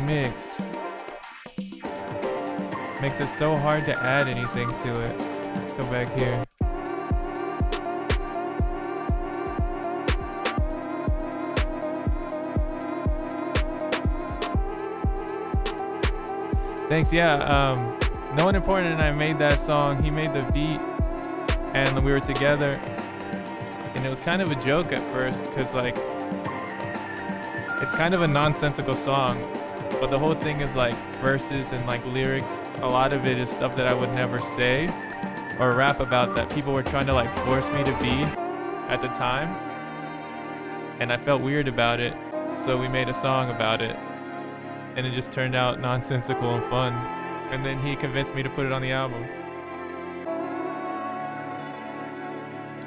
mixed makes it so hard to add anything to it. Let's go back here. Thanks, yeah. No One Important and I made that song. He made the beat and we were together. And it was kind of a joke at first because like, it's kind of a nonsensical song, but the whole thing is like verses and like lyrics. A lot of it is stuff that I would never say or rap about that people were trying to like force me to be at the time. And I felt weird about it, so we made a song about it. And it just turned out nonsensical and fun. And then he convinced me to put it on the album.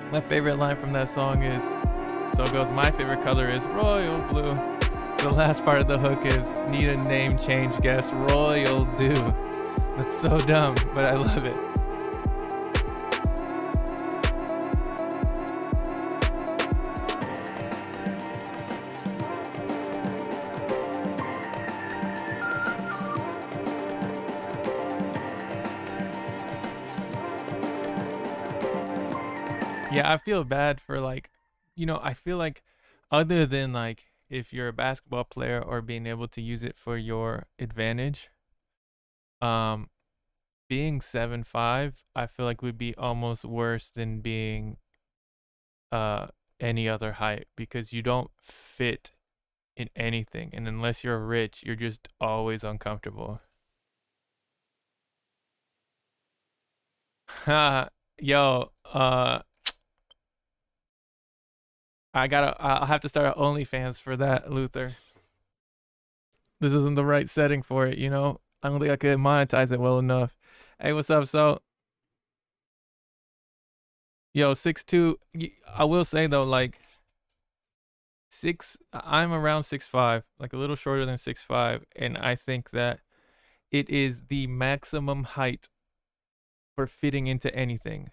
My favorite line from that song is, so it goes, my favorite color is royal blue. The last part of the hook is, need a name change, guess royal do. That's so dumb, but I love it. Yeah, I feel bad for like, I feel like other than like if you're a basketball player or being able to use it for your advantage, being 7'5", I feel like would be almost worse than being any other height because you don't fit in anything, and unless you're rich, you're just always uncomfortable. Yo, I'll have to start an OnlyFans for that, Luther. This isn't the right setting for it, I don't think I could monetize it well enough. Hey, what's up? So, yo, 6'2", I will say though, like, I'm around 6'5", like a little shorter than 6'5", and I think that it is the maximum height for fitting into anything.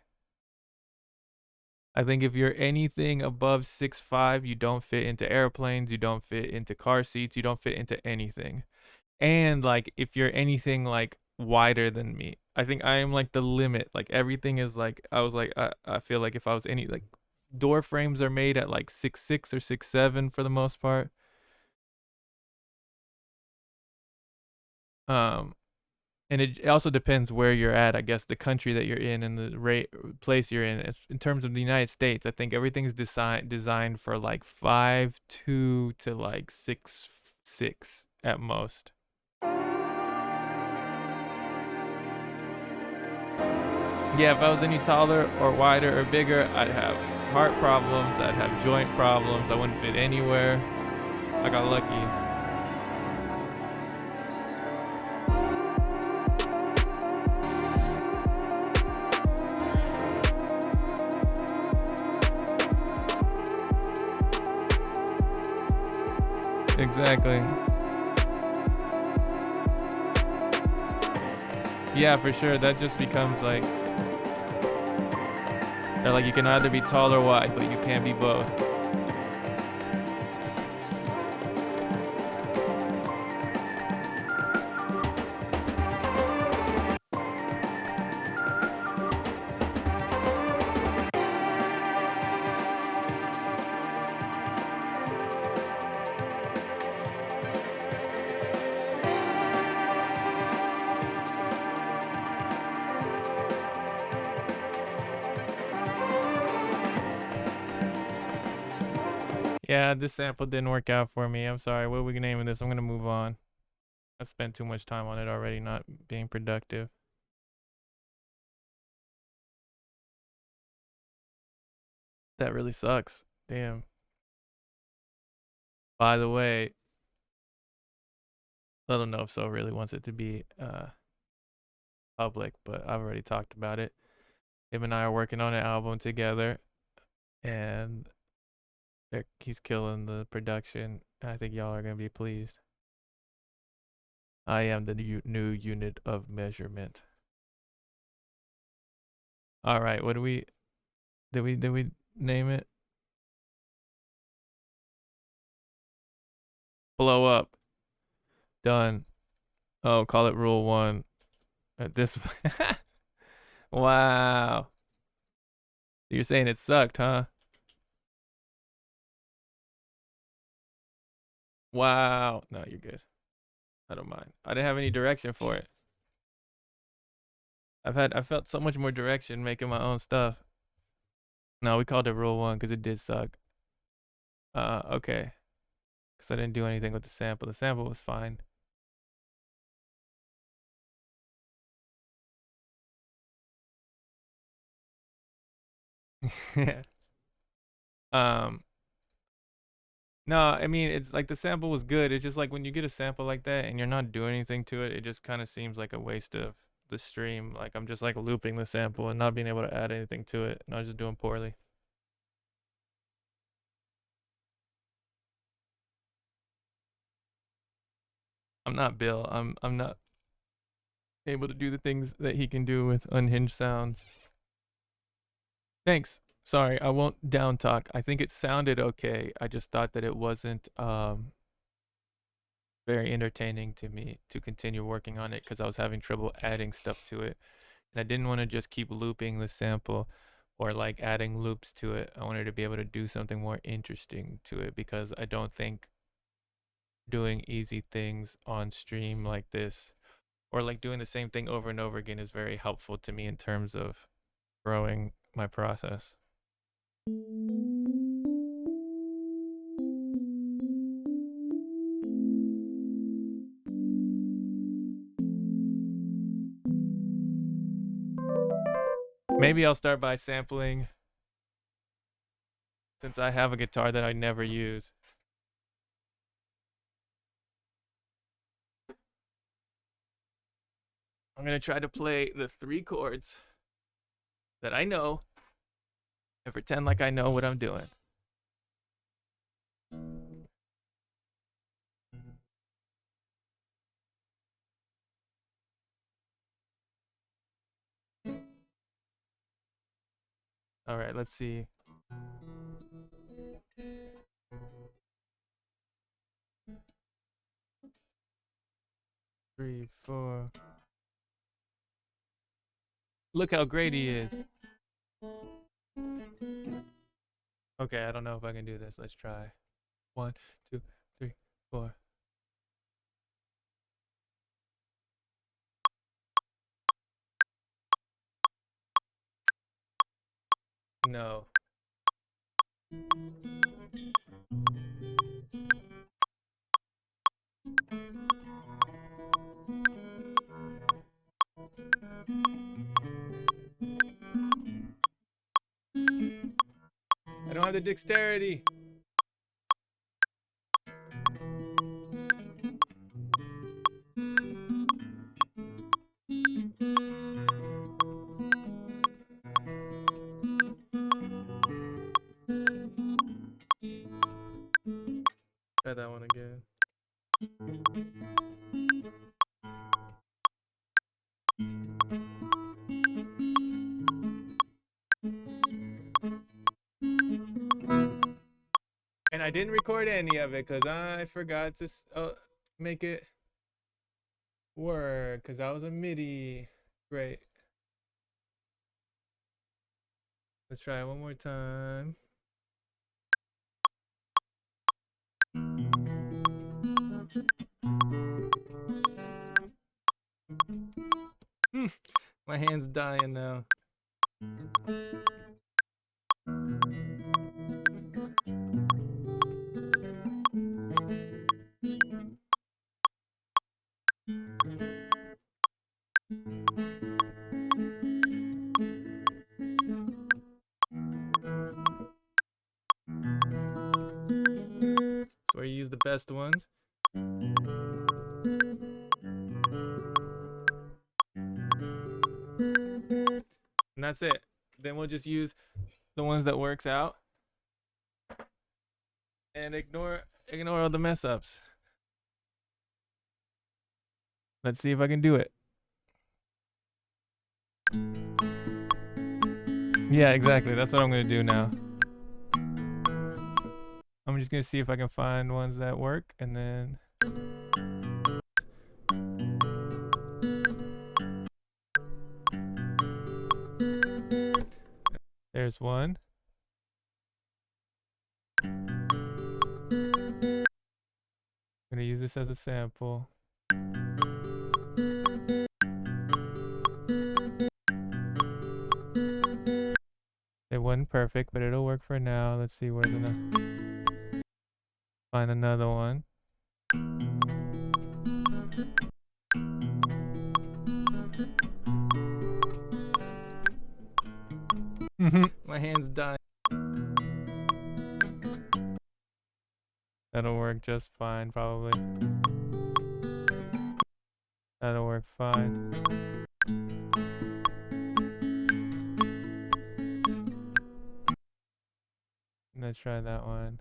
I think if you're anything above 6'5", you don't fit into airplanes, you don't fit into car seats, you don't fit into anything. And like if you're anything like wider than me, I think I am like the limit. Like everything is like, I feel like if I was any, like door frames are made at like 6'6" or 6'7" for the most part. And it also depends where you're at, I guess, the country that you're in and the place you're in. In terms of the United States, I think everything's designed for like 5'2" to like 6'6" at most. Yeah, if I was any taller or wider or bigger, I'd have heart problems, I'd have joint problems, I wouldn't fit anywhere. I got lucky. Exactly. Yeah, for sure. That just becomes like, they're like, you can either be tall or wide, but you can't be both. Yeah, this sample didn't work out for me. I'm sorry. What are we naming this? I'm gonna move on. I spent too much time on it already, not being productive. That really sucks. Damn. By the way, I don't know if So really wants it to be public, but I've already talked about it. Him and I are working on an album together, and he's killing the production. I think y'all are gonna be pleased. I am the new unit of measurement. All right, what do we did we name it? Blow up. Done. Oh, call it rule 1. At this Wow. You're saying it sucked, huh? Wow. No, you're good. I don't mind. I didn't have any direction for it. I felt so much more direction making my own stuff. No, we called it rule 1 because it did suck. Okay. Because I didn't do anything with the sample. The sample was fine. um no, I mean, it's like the sample was good. It's just like when you get a sample like that and you're not doing anything to it, it just kind of seems like a waste of the stream. Like I'm just like looping the sample and not being able to add anything to it, and I was just doing poorly. I'm not Bill. I'm not able to do the things that he can do with unhinged sounds. Thanks. Sorry, I won't down talk. I think it sounded okay. I just thought that it wasn't very entertaining to me to continue working on it because I was having trouble adding stuff to it. And I didn't want to just keep looping the sample or like adding loops to it. I wanted to be able to do something more interesting to it because I don't think doing easy things on stream like this or like doing the same thing over and over again is very helpful to me in terms of growing my process. Maybe I'll start by sampling since I have a guitar that I never use. I'm going to try to play the 3 chords that I know and pretend like I know what I'm doing. All right, let's see. Three, 4. Look how great he is. Okay, I don't know if I can do this. Let's try. 1, 2, 3, 4. No. I don't have the dexterity. Try that one again. And I didn't record any of it because I forgot to make it work because I was a MIDI. Great. Let's try it one more time. My hand's dying now. best ones. And that's it. Then we'll just use the ones that works out and ignore all the mess ups. Let's see if I can do it. Yeah, exactly. That's what I'm gonna do now. I'm just gonna see if I can find ones that work, and then there's one. I'm gonna use this as a sample. It wasn't perfect, but it'll work for now. Let's see where's enough. Find another one. My hand's dying. That'll work just fine, probably. That'll work fine. Let's try that one.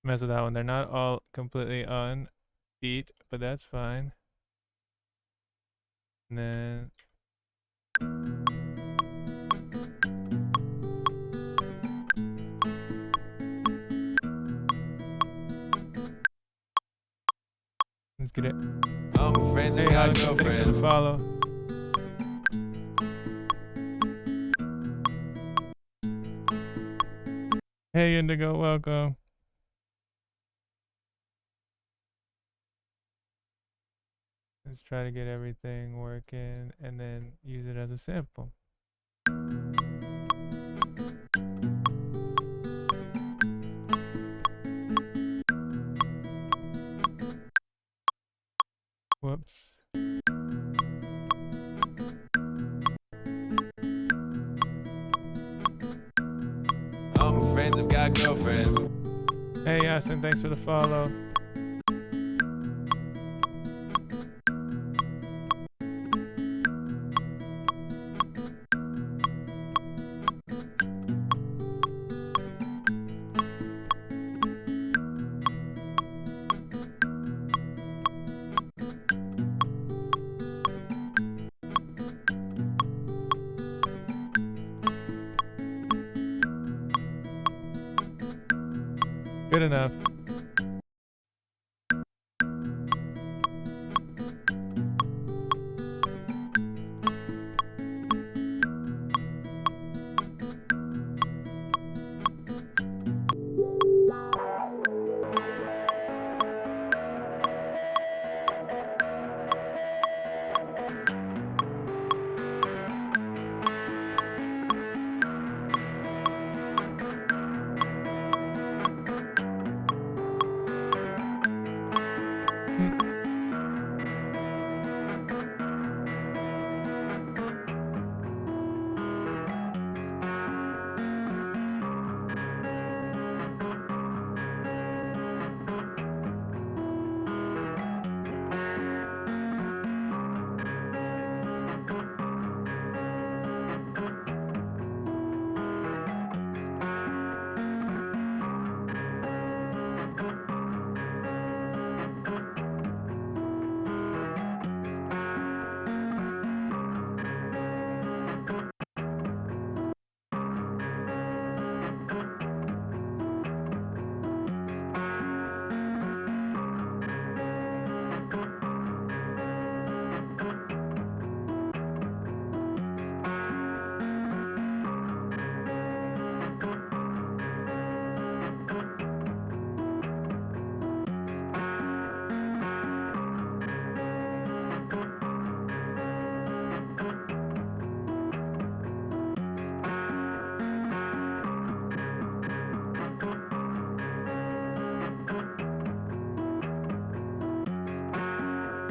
Mess with that one. They're not all completely on beat, but that's fine. And then let's get it. I'm friends Hey, and got Alex, thanks for the girlfriends. follow. Hey, Indigo, welcome. Let's try to get everything working and then use it as a sample. Whoops. I'm friends have got girlfriends. Hey, Yasin, thanks for the follow. Good enough.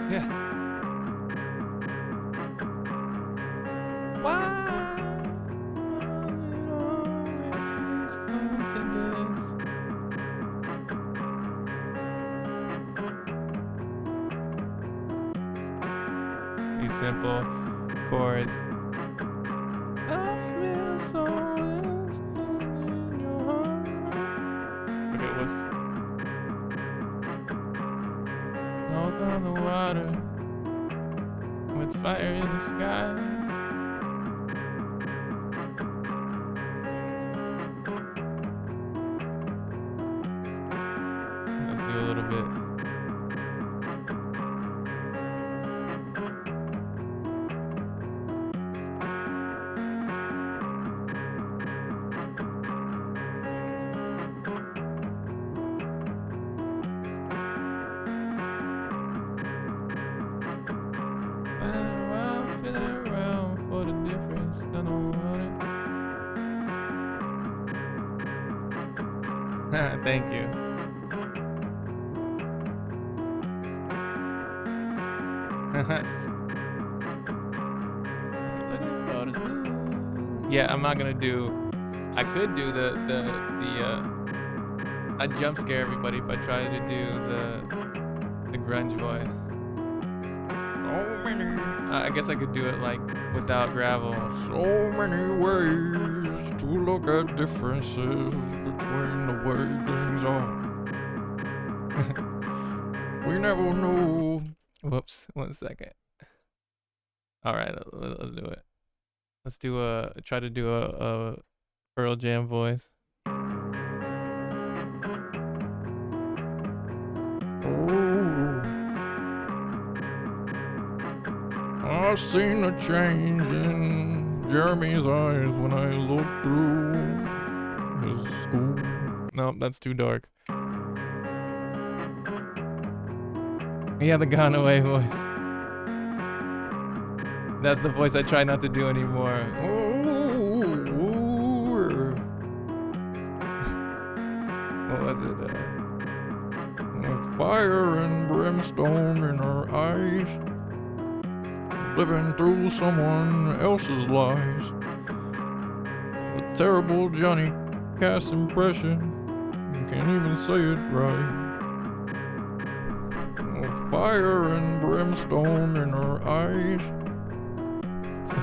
Yeah. simple chords. I feel so instant in your heart. Okay, what's walk on the water with fire in the sky. Let's do a little bit. Feeling around for the difference. Don't know what it. Thank you. Yeah, I'm not gonna do. I could do the I jump scare everybody if I try to do the grunge voice. So many. I guess I could do it like without gravel. So many ways to look at differences between the way things are. We never know. Whoops, 1 second. All right, let's do it. Let's do try to do a Pearl Jam voice. I've seen a change in Jeremy's eyes when I look through his school. No, that's too dark. Yeah, the Gone Away voice. That's the voice I try not to do anymore. What was it? Fire and brimstone in her eyes. Living through someone else's lies. A terrible Johnny Cash impression. You can't even say it right. Fire and brimstone in her eyes.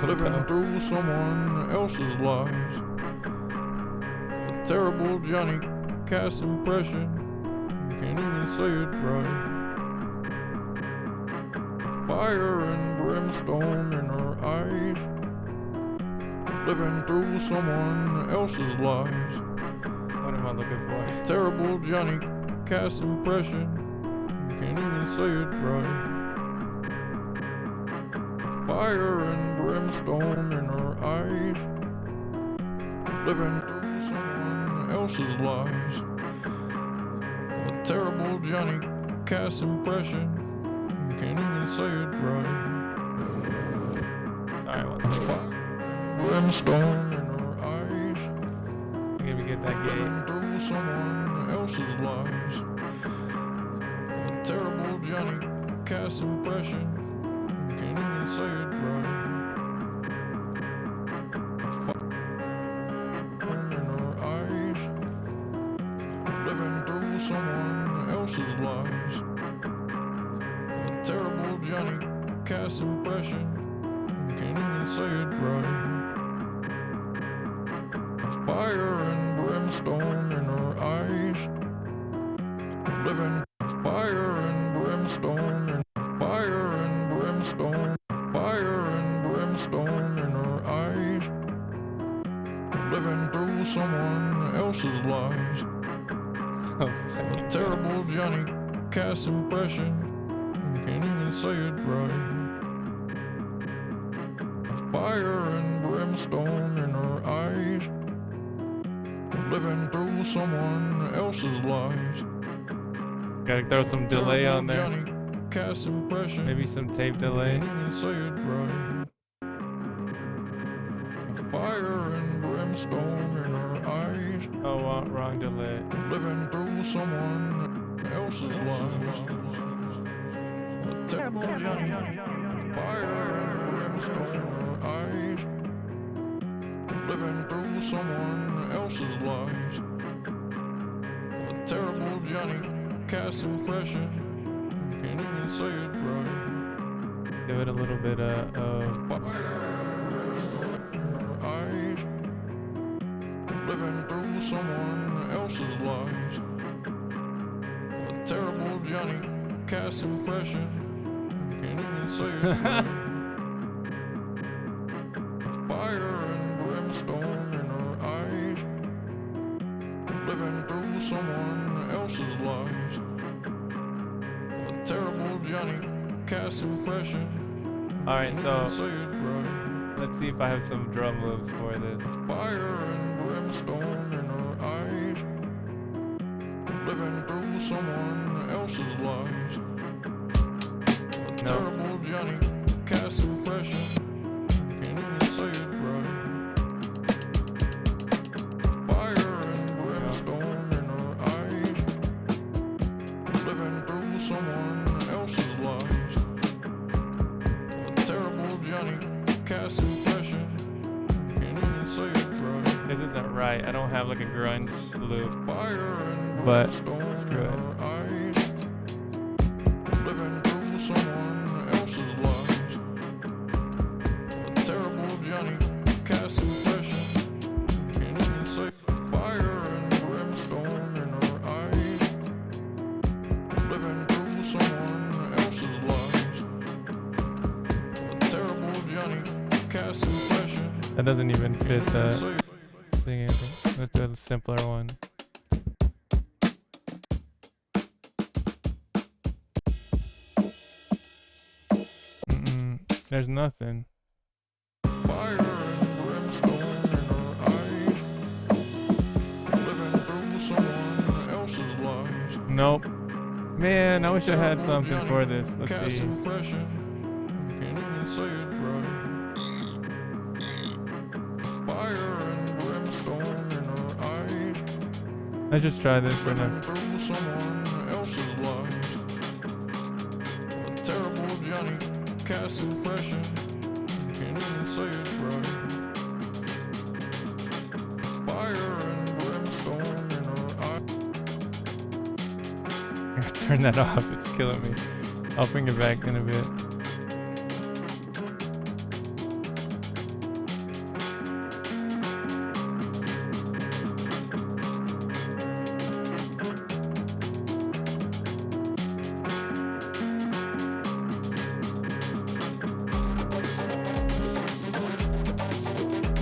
Living through someone else's lies. A terrible Johnny Cash impression. You can't even say it right. Fire and brimstone in her eyes. Living through someone else's lies. What am I looking for? Terrible Johnny Cash impression. You can't even say it right. Fire and brimstone in her eyes. Living through someone else's lies. A terrible Johnny Cash impression. You can't even say it right. Sorry, one second. Brimstone in her eyes. Let me get that game. Living through someone else's lies. A terrible Johnny Cash impression. You can't even say it right. In her eyes. Living through someone else's lies. A terrible Johnny Cash impression. You can't even say it right. Fire and brimstone in her eyes. Living fire and brimstone and fire and brimstone. Fire and brimstone in her eyes. Living through someone else's lies. A terrible Johnny Cash impression. You can't even say it right. Fire and brimstone in her eyes. Living through someone else's lies. Gotta throw some delay on there. Johnny Cash impression. Maybe some tape delay. Can't even say it right. Fire and brimstone in her eyes. Oh, wrong delay. Living through someone else's lives. A terrible Johnny. Fire and brimstone in her eyes. Living through someone else's lives. A terrible Johnny Cash impression. You can't even say it right. Give it a little bit of eyes, living through someone else's lies. A terrible Johnny Cash impression. Can't even say it right. Fire and brimstone in her eyes, living through someone else's lies. A terrible Johnny Cash impression. Alright, so Say it right. let's see if I have some drum loops for this. Fire and brimstone in her eyes, living through someone else's lies. A terrible Johnny Cash impression. Can't even say it right. Fire and brimstone in her eyes, living through someone else's lies. A terrible Johnny Cash impression. Can't even say it right. This isn't right. I don't have like a grunge loop. Fire and But brimstone screw in it. her eyes, living through someone else's lives. A terrible Johnny Cash impression. Can't even say fire and brimstone in her eyes, living through someone else's lives. A terrible Johnny Cash impression. That doesn't even fit Can't even the say singing thing. Let's do a simpler one. There's nothing. fire and brimstone in her eyes, living through someone else's lives. Nope. Man, I wish I had something Johnny for this. Let's Cash see. impression. Can't even say it right. Fire and brimstone in her eyes, Let's just try this for now. living through someone else's lives. A terrible Johnny Cash impression. Can't even say it right. Fire and brimstone in her eyes. Turn that off. It's killing me. I'll bring it back in a bit.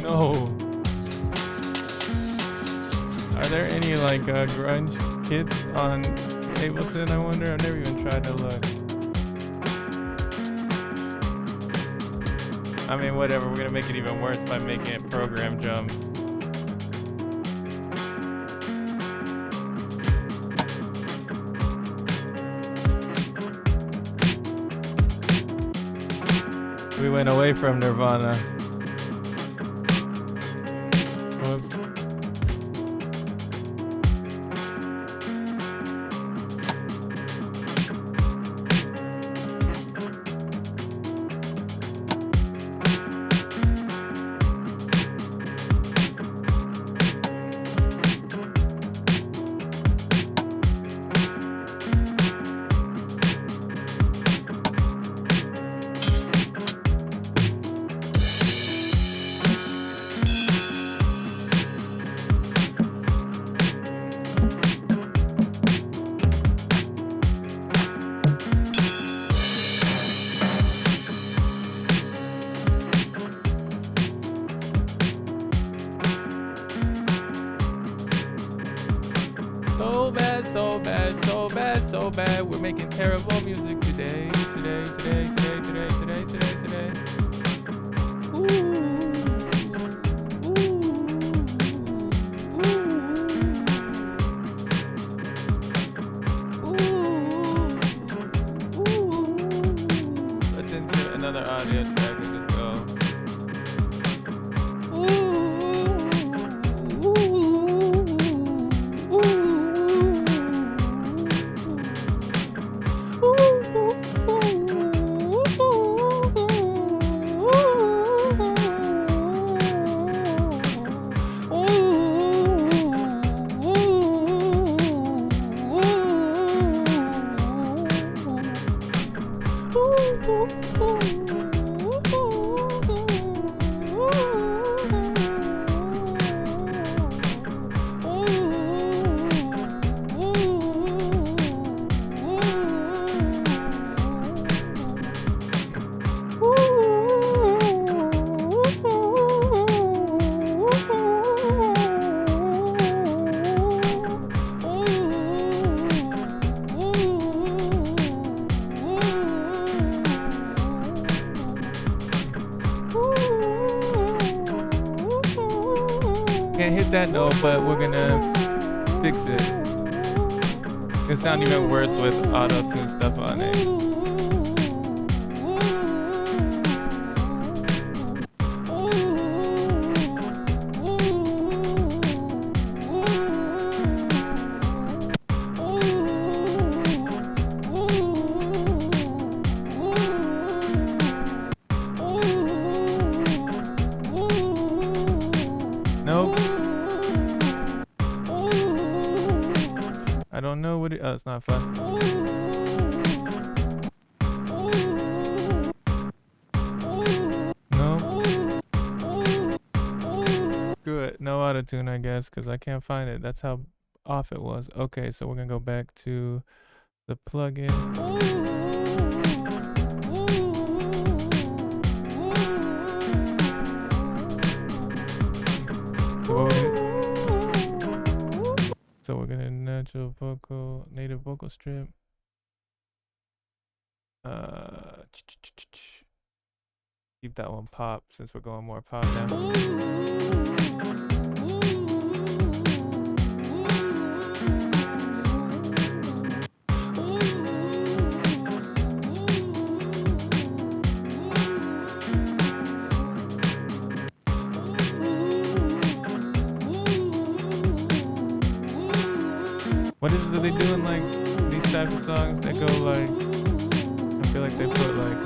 No. Are there any like grunge kids on Ableton? I wonder. I've never even tried to look. I mean, whatever. We're gonna make it even worse by making it program jump. We went away from Nirvana. Whoops. So bad, so bad, so bad, so bad. We're making terrible music today. Today. Let's insert another audio track and just go. can't hit that note, but we're gonna fix it. It's gonna sound even worse with auto-tune stuff on it. Oh, it's not fun. No. Screw it. No auto-tune, I guess, because I can't find it. That's how off it was. Okay, so we're going to go back to the plugin. So we're gonna native vocal strip. Keep that one pop since we're going more pop now. What is it that they do in like these types of songs? They go like, I feel like they put like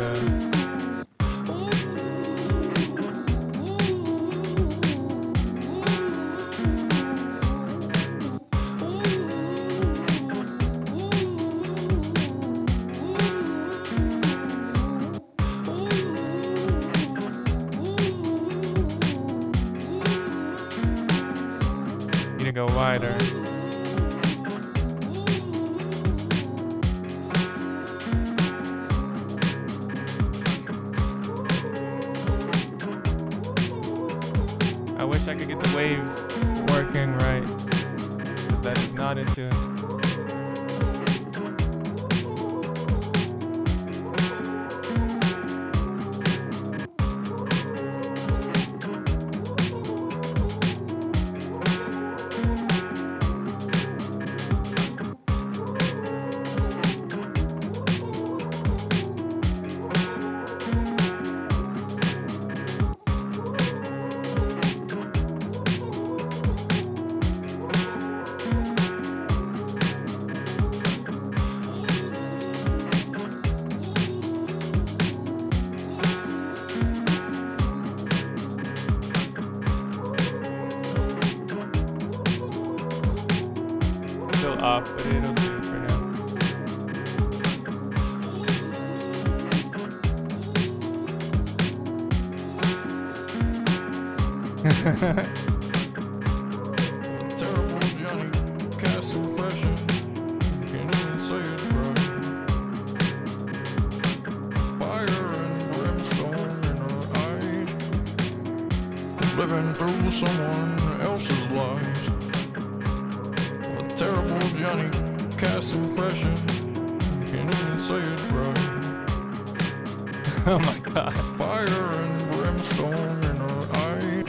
you need to go wider. I could get the waves working right, because that is not in tune. Off, but it'll do for now. Terrible Johnny cast impression. Can't even say it right. Fire and brimstone in her eyes. Living through someone else's life. Terrible Johnny cast impression. Can't even say it right. Oh my god. Fire and brimstone in her eye.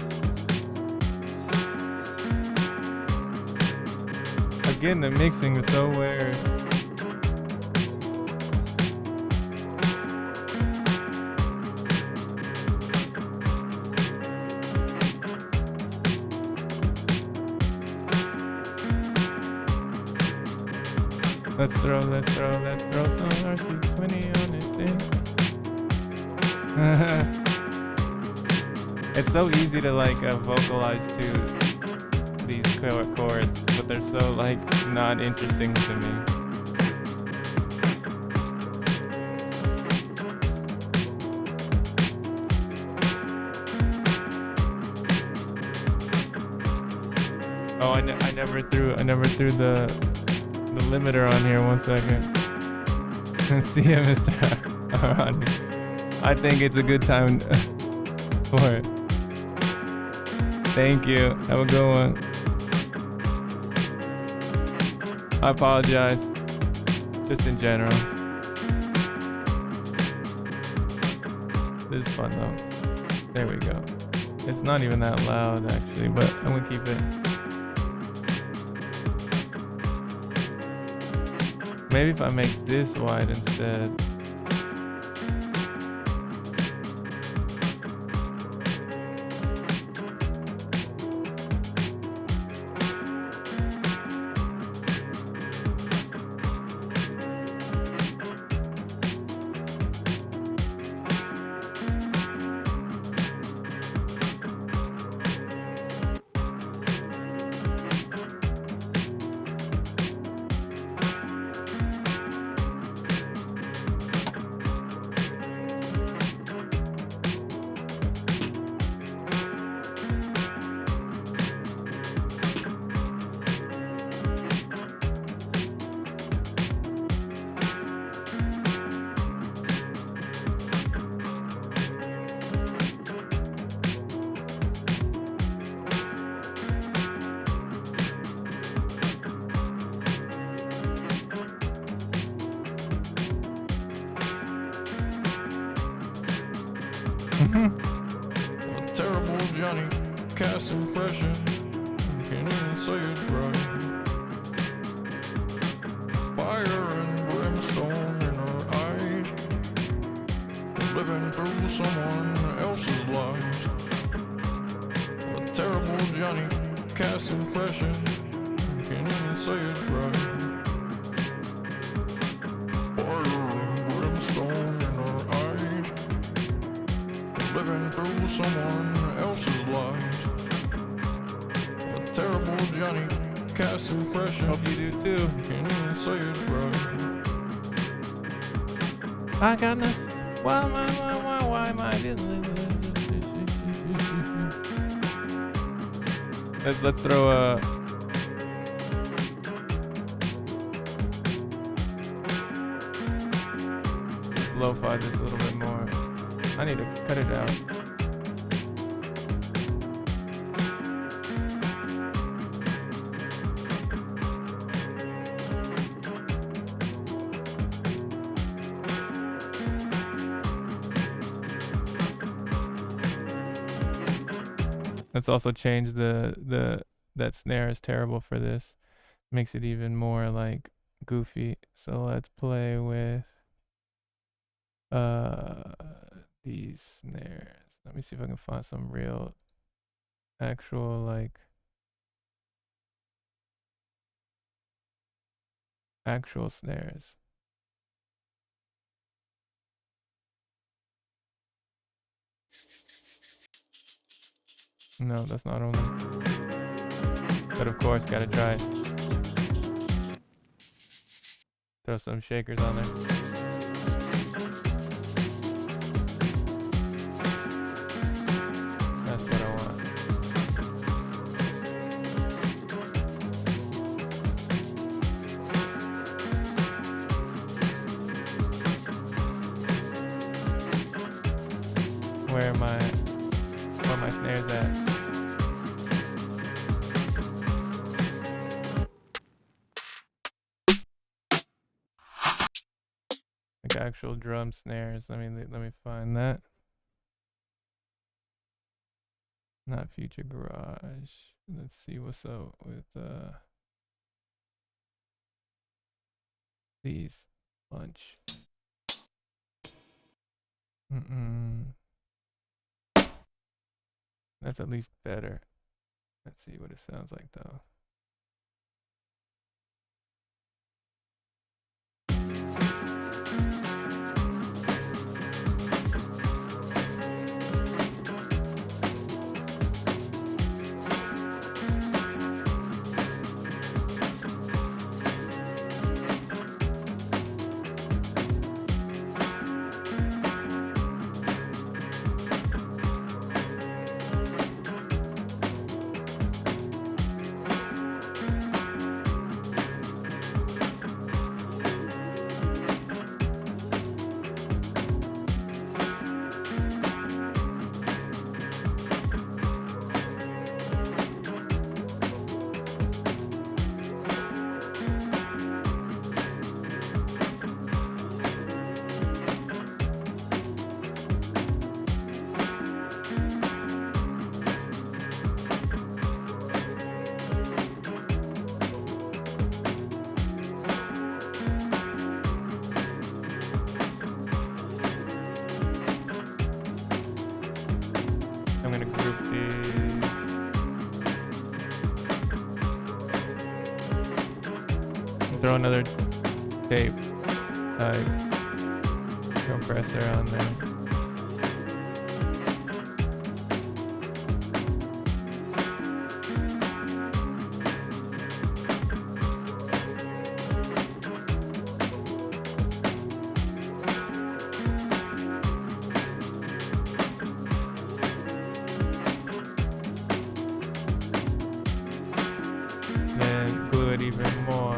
Again, the mixing is so weird. Let's throw some RC20 on this thing. It's so easy to like vocalize to these chords, but they're so like not interesting to me. Oh, I never threw the limiter on here. 1 second. See ya, Mr. Rodney. I think it's a good time for it. Thank you. Have a good one. I apologize. Just in general. This is fun though. There we go. It's not even that loud actually, but I'm gonna keep it. Maybe if I make this wide instead. A terrible Johnny cast impression. Can't even say it right. Fire and brimstone in her eyes. Living through someone else's life. A terrible Johnny cast impression. Can't even say it right. Fire and brimstone in her eyes. Living through someone else's life. A terrible Johnny cast impression. Hope you do too. Can't even say it right. I got no. Why am I Let's throw a. Let's lo-fi this a little bit more. I need to cut it out. Let's also change that snare is terrible for this. Makes it even more like goofy. So let's play with these snares. Let me see if I can find some real actual like actual snares. No, that's not only. But of course, gotta try it. Throw some shakers on there. That's what I want. Where my snares at? Like actual drum snares. Let me find that. Not Future Garage. Let's see what's up with these bunch. That's at least better. Let's see what it sounds like though. throw another tape type compressor on there. Then glue it even more.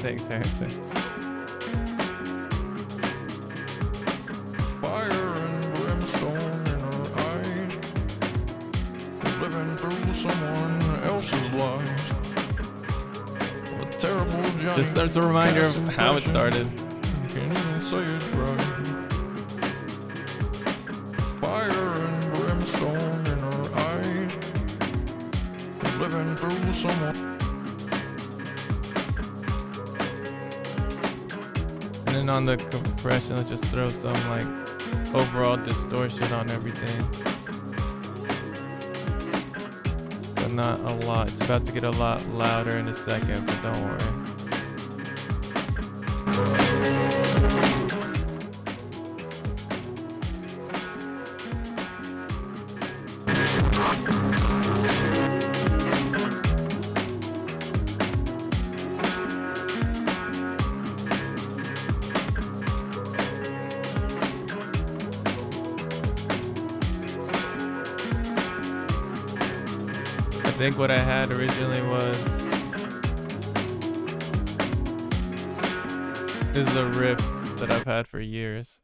Thanks, Harrison. Fire and brimstone in her eyes, living through someone else's life. A terrible Johnny. Just as a reminder of how it started. Can't even say it right. Fire and brimstone in her eyes, living through someone. And then on the compression, let's just throw some like overall distortion on everything. But not a lot. It's about to get a lot louder in a second, but don't worry. I think what I had originally is a riff that I've had for years.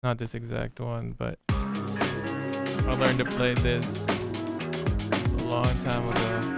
Not this exact one, but I learned to play this a long time ago.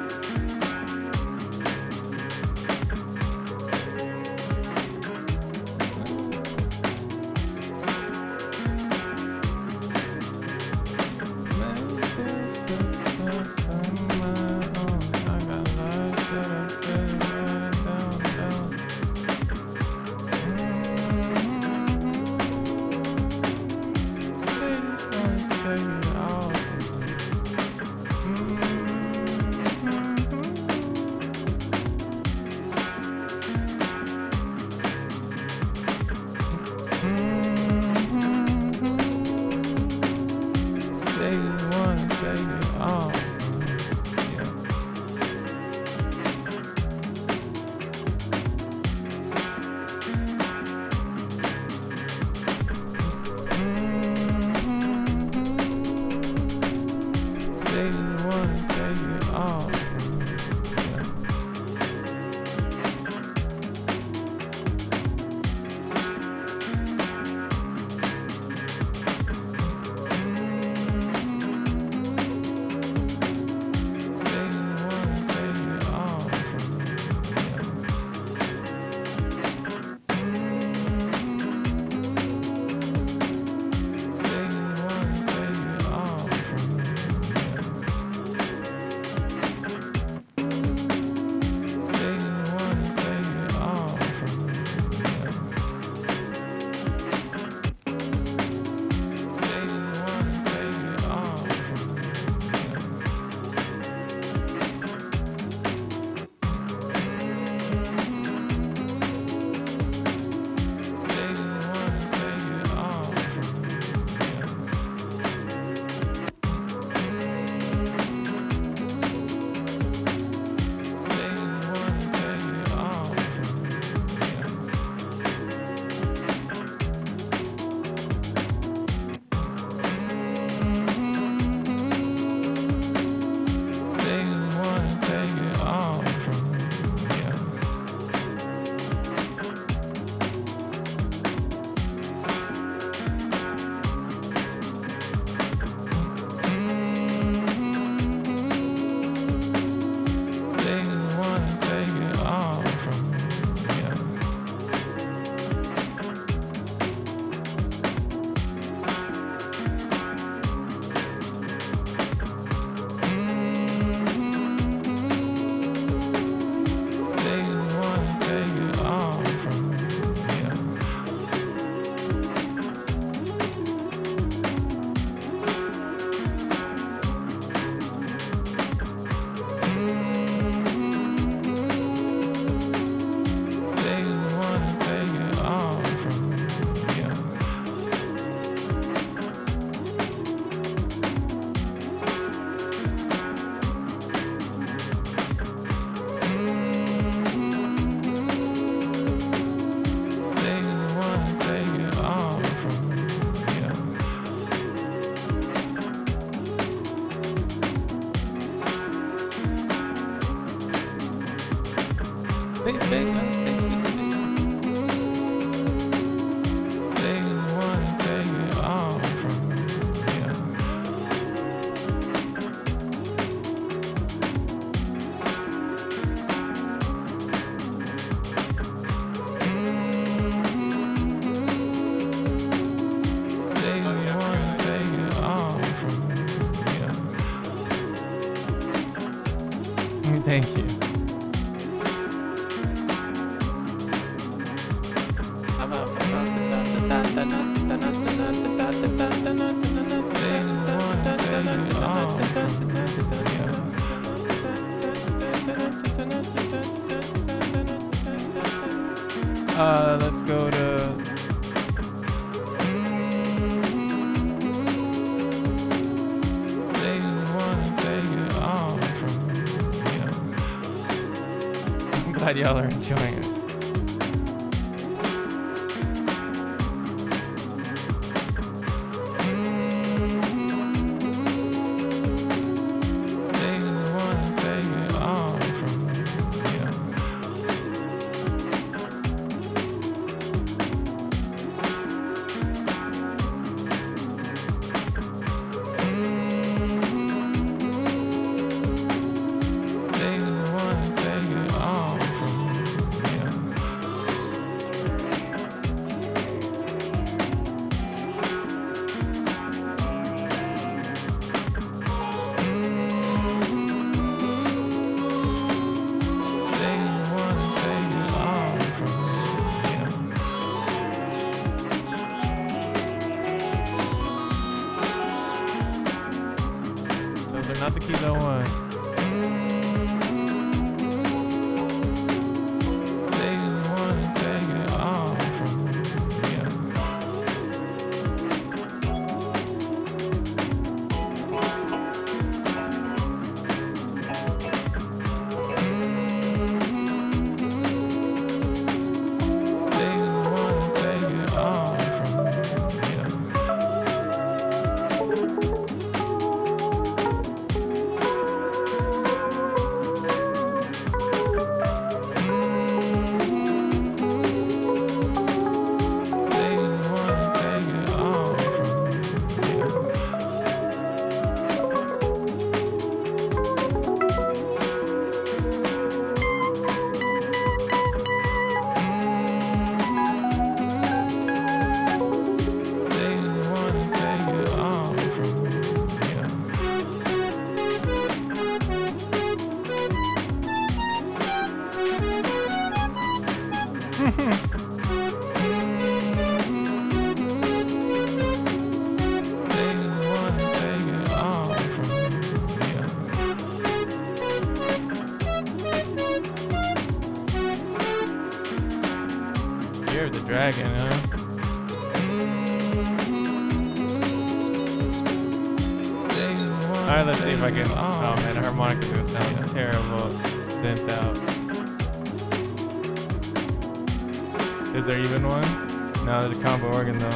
Let's go to I'm glad y'all are enjoying it. Not the keys I want. They just wanna take it all from me. They just wanna take it all from me. Fear of the dragon, huh? Alright, let's see if I can. Oh man, the harmonica's gonna sound terrible. Synth out. Is there even one? No, there's a combo organ though.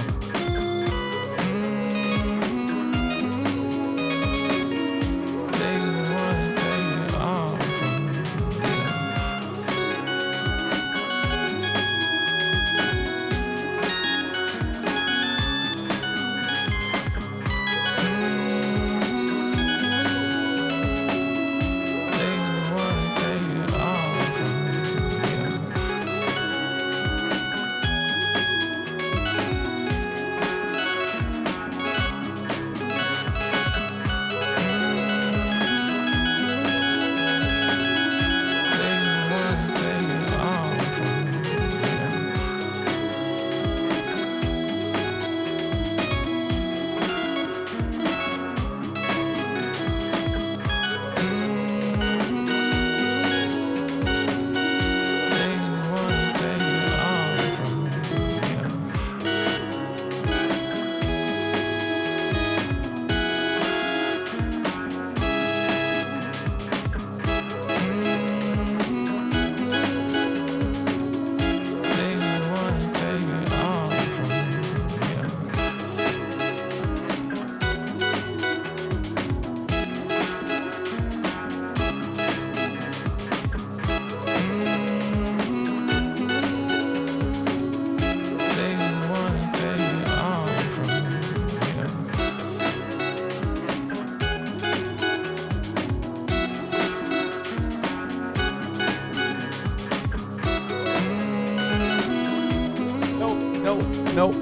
Nope.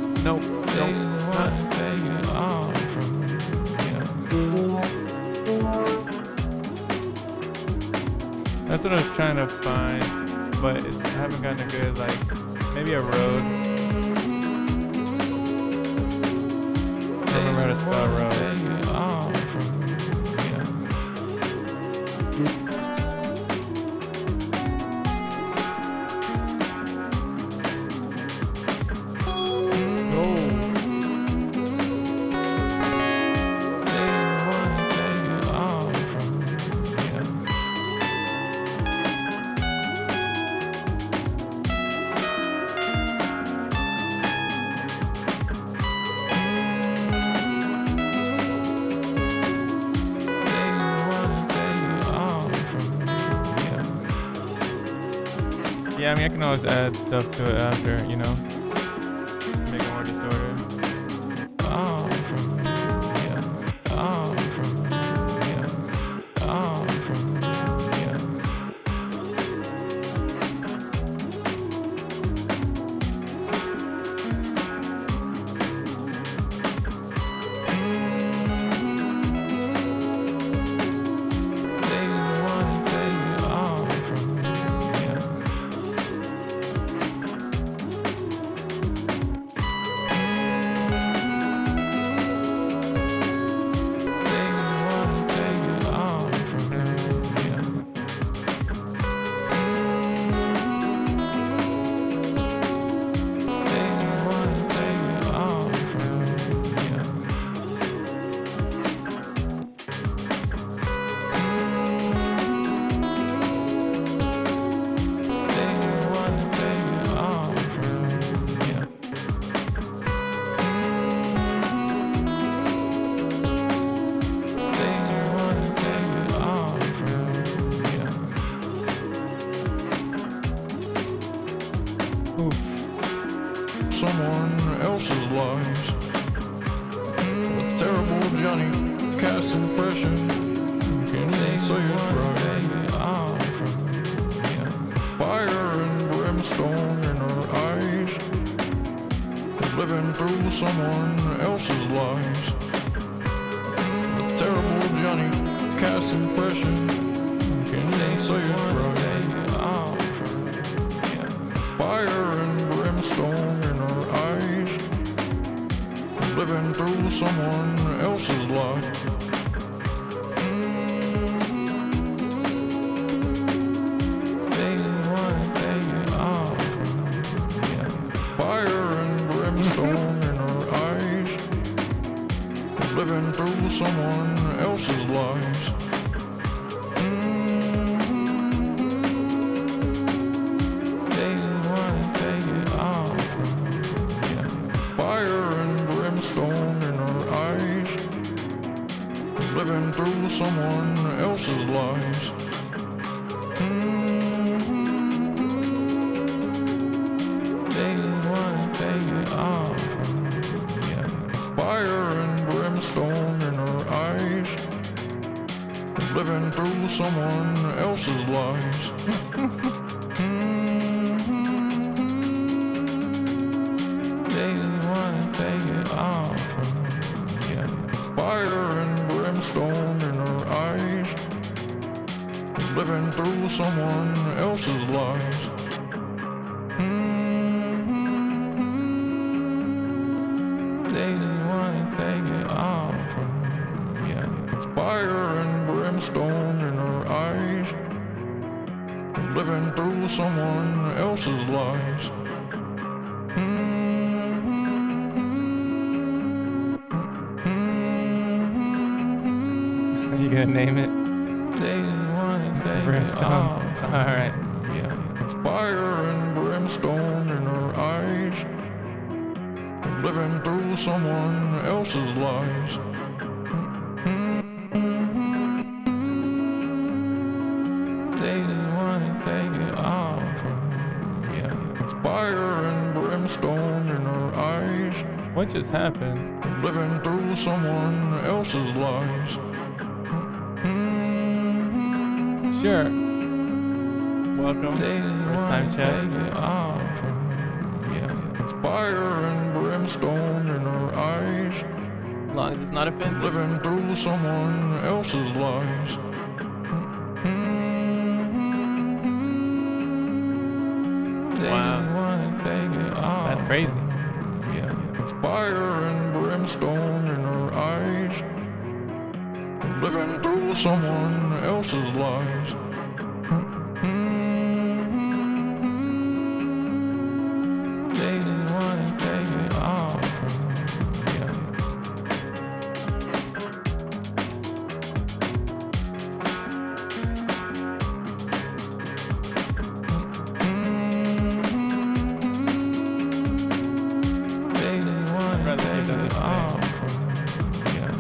That's what I was trying to find, but I haven't gotten a good, like, maybe a road. Yeah, I mean, I can always add stuff to it after, you know, make it more distorted. I'm from yeah. I'm from yeah. I'm from yeah. They wanna take it all from me, yeah. They wanna take it all from me, yeah. They wanna take it all from me, yeah. They wanna take it all from me, yeah. They wanna take it all from me, yeah. Oof. Someone else's lies. A terrible Johnny cast impression. Can't even say it right. Take it all from me, yeah. Fire and brimstone in her eyes. Living through someone else's lies. A terrible Johnny cast impression. Can't even say it right. Take it all from me, yeah. Fire and brimstone in her eyes. Living through someone else's life. They wanna take it all from me, yeah. Fire and brimstone in her eyes. Living through someone else's lives. They wanna take it all from me, yeah. Fire and brimstone in her eyes. Living through someone else's lives. They wanna take it all from me, yeah. Fire and brimstone in her eyes. Living through someone else's lives. They wanna take it all from me, yeah. Fire and brimstone in her eyes. Living through someone else's lives. They wanna take it all from me, yeah. Fire and brimstone in her eyes. Living through someone else's lives. You gonna name it? They wanna take it Brimstone. all from me, Alright. yeah. Fire and brimstone in her eyes. Living through someone else's lives. They wanna take it all from me, yeah. Fire and brimstone in her eyes. What just happened? Living through someone else's lives. Sure. Welcome. They First time wanna chat. take it all from me, yeah. Fire and brimstone in her eyes. As long as it's not offensive. Living through someone else's lives. They Wow. wanna take it all That's crazy. from me, yeah. Fire and brimstone in her eyes. Living through someone else's lives. They wanna take it all from me, yeah. They wanna rather take take that it as all from me, yeah.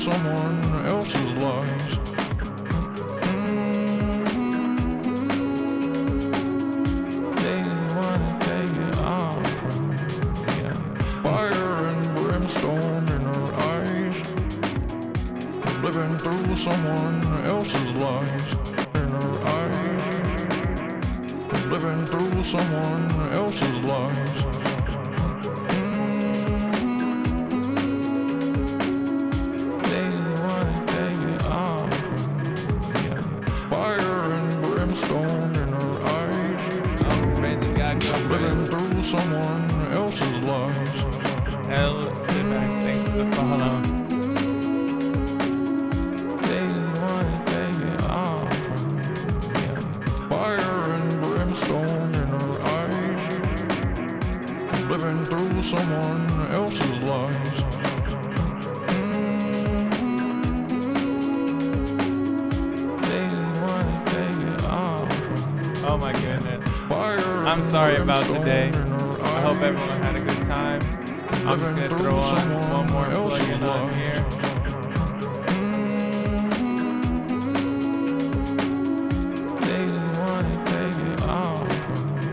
someone else's lies. They wanna take it all from me. Yeah. Fire and brimstone in her eyes. Living through someone else's lies. In her eyes. Living through someone else's lies. They wanna take it all from me. Yeah. Fire and brimstone in her eyes. I'm friends and got girlfriends. Living through someone else's lies. Hell, Sidechaining, thanks for the follow. They wanna take it all from me. Yeah. Fire and brimstone in her eyes. Living through someone else's lies. They wanna take it all from me. Oh my goodness. Fire I'm and sorry about brimstone today. in her I hope eyes. everyone had a good time. I'm just Living gonna through throw on someone one more else's plug-in on lies. here. They wanna take it all from me.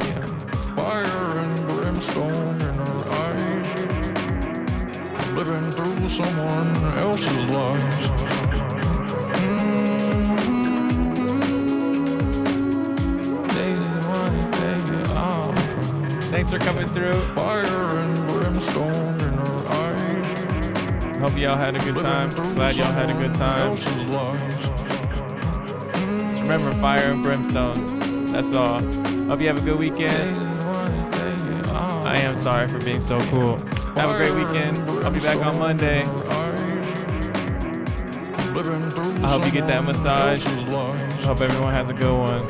Yeah. Fire and brimstone in her eyes. Living through someone else's lies. They wanna take it all from me. Thanks for coming through. Fire and brimstone in her eyes. Hope y'all had a good time. Living through Glad y'all had a good someone time. else's lies. Just remember, fire and brimstone. That's all. Hope you have a good They weekend. wanna take it all. I am sorry for being so cool. Have a great weekend. I'll be back on Monday. I hope you get that massage. Hope everyone has a good one.